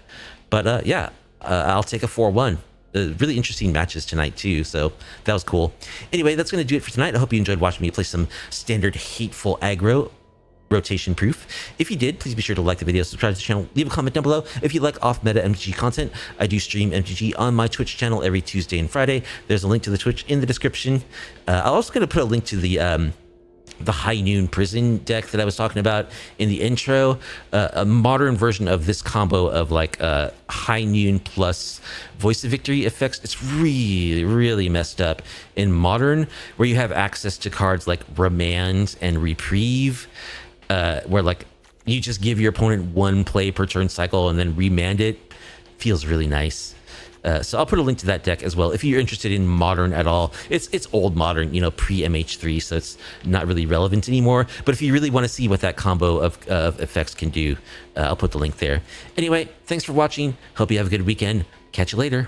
But yeah, I'll take a 4-1. Really interesting matches tonight too, so that was cool. Anyway, that's gonna do it for tonight. I hope you enjoyed watching me play some standard Hateful Aggro. rotation proof. If you did, please be sure to like the video, subscribe to the channel, leave a comment down below. If you like off-meta MTG content, I do stream MTG on my Twitch channel every Tuesday and Friday. There's a link to the Twitch in the description. I'm also going to put a link to the High Noon Prison deck that I was talking about in the intro. A modern version of this combo of like High Noon plus Voice of Victory effects. It's really, really messed up in Modern, where you have access to cards like Remand and Reprieve, where like you just give your opponent one play per turn cycle and then remand it. Feels really nice. So I'll put a link to that deck as well if you're interested in Modern at all. It's old Modern, you know, pre-MH3, so it's not really relevant anymore. But if you really want to see what that combo of effects can do, I'll put the link there. Anyway, thanks for watching. Hope you have a good weekend. Catch you later.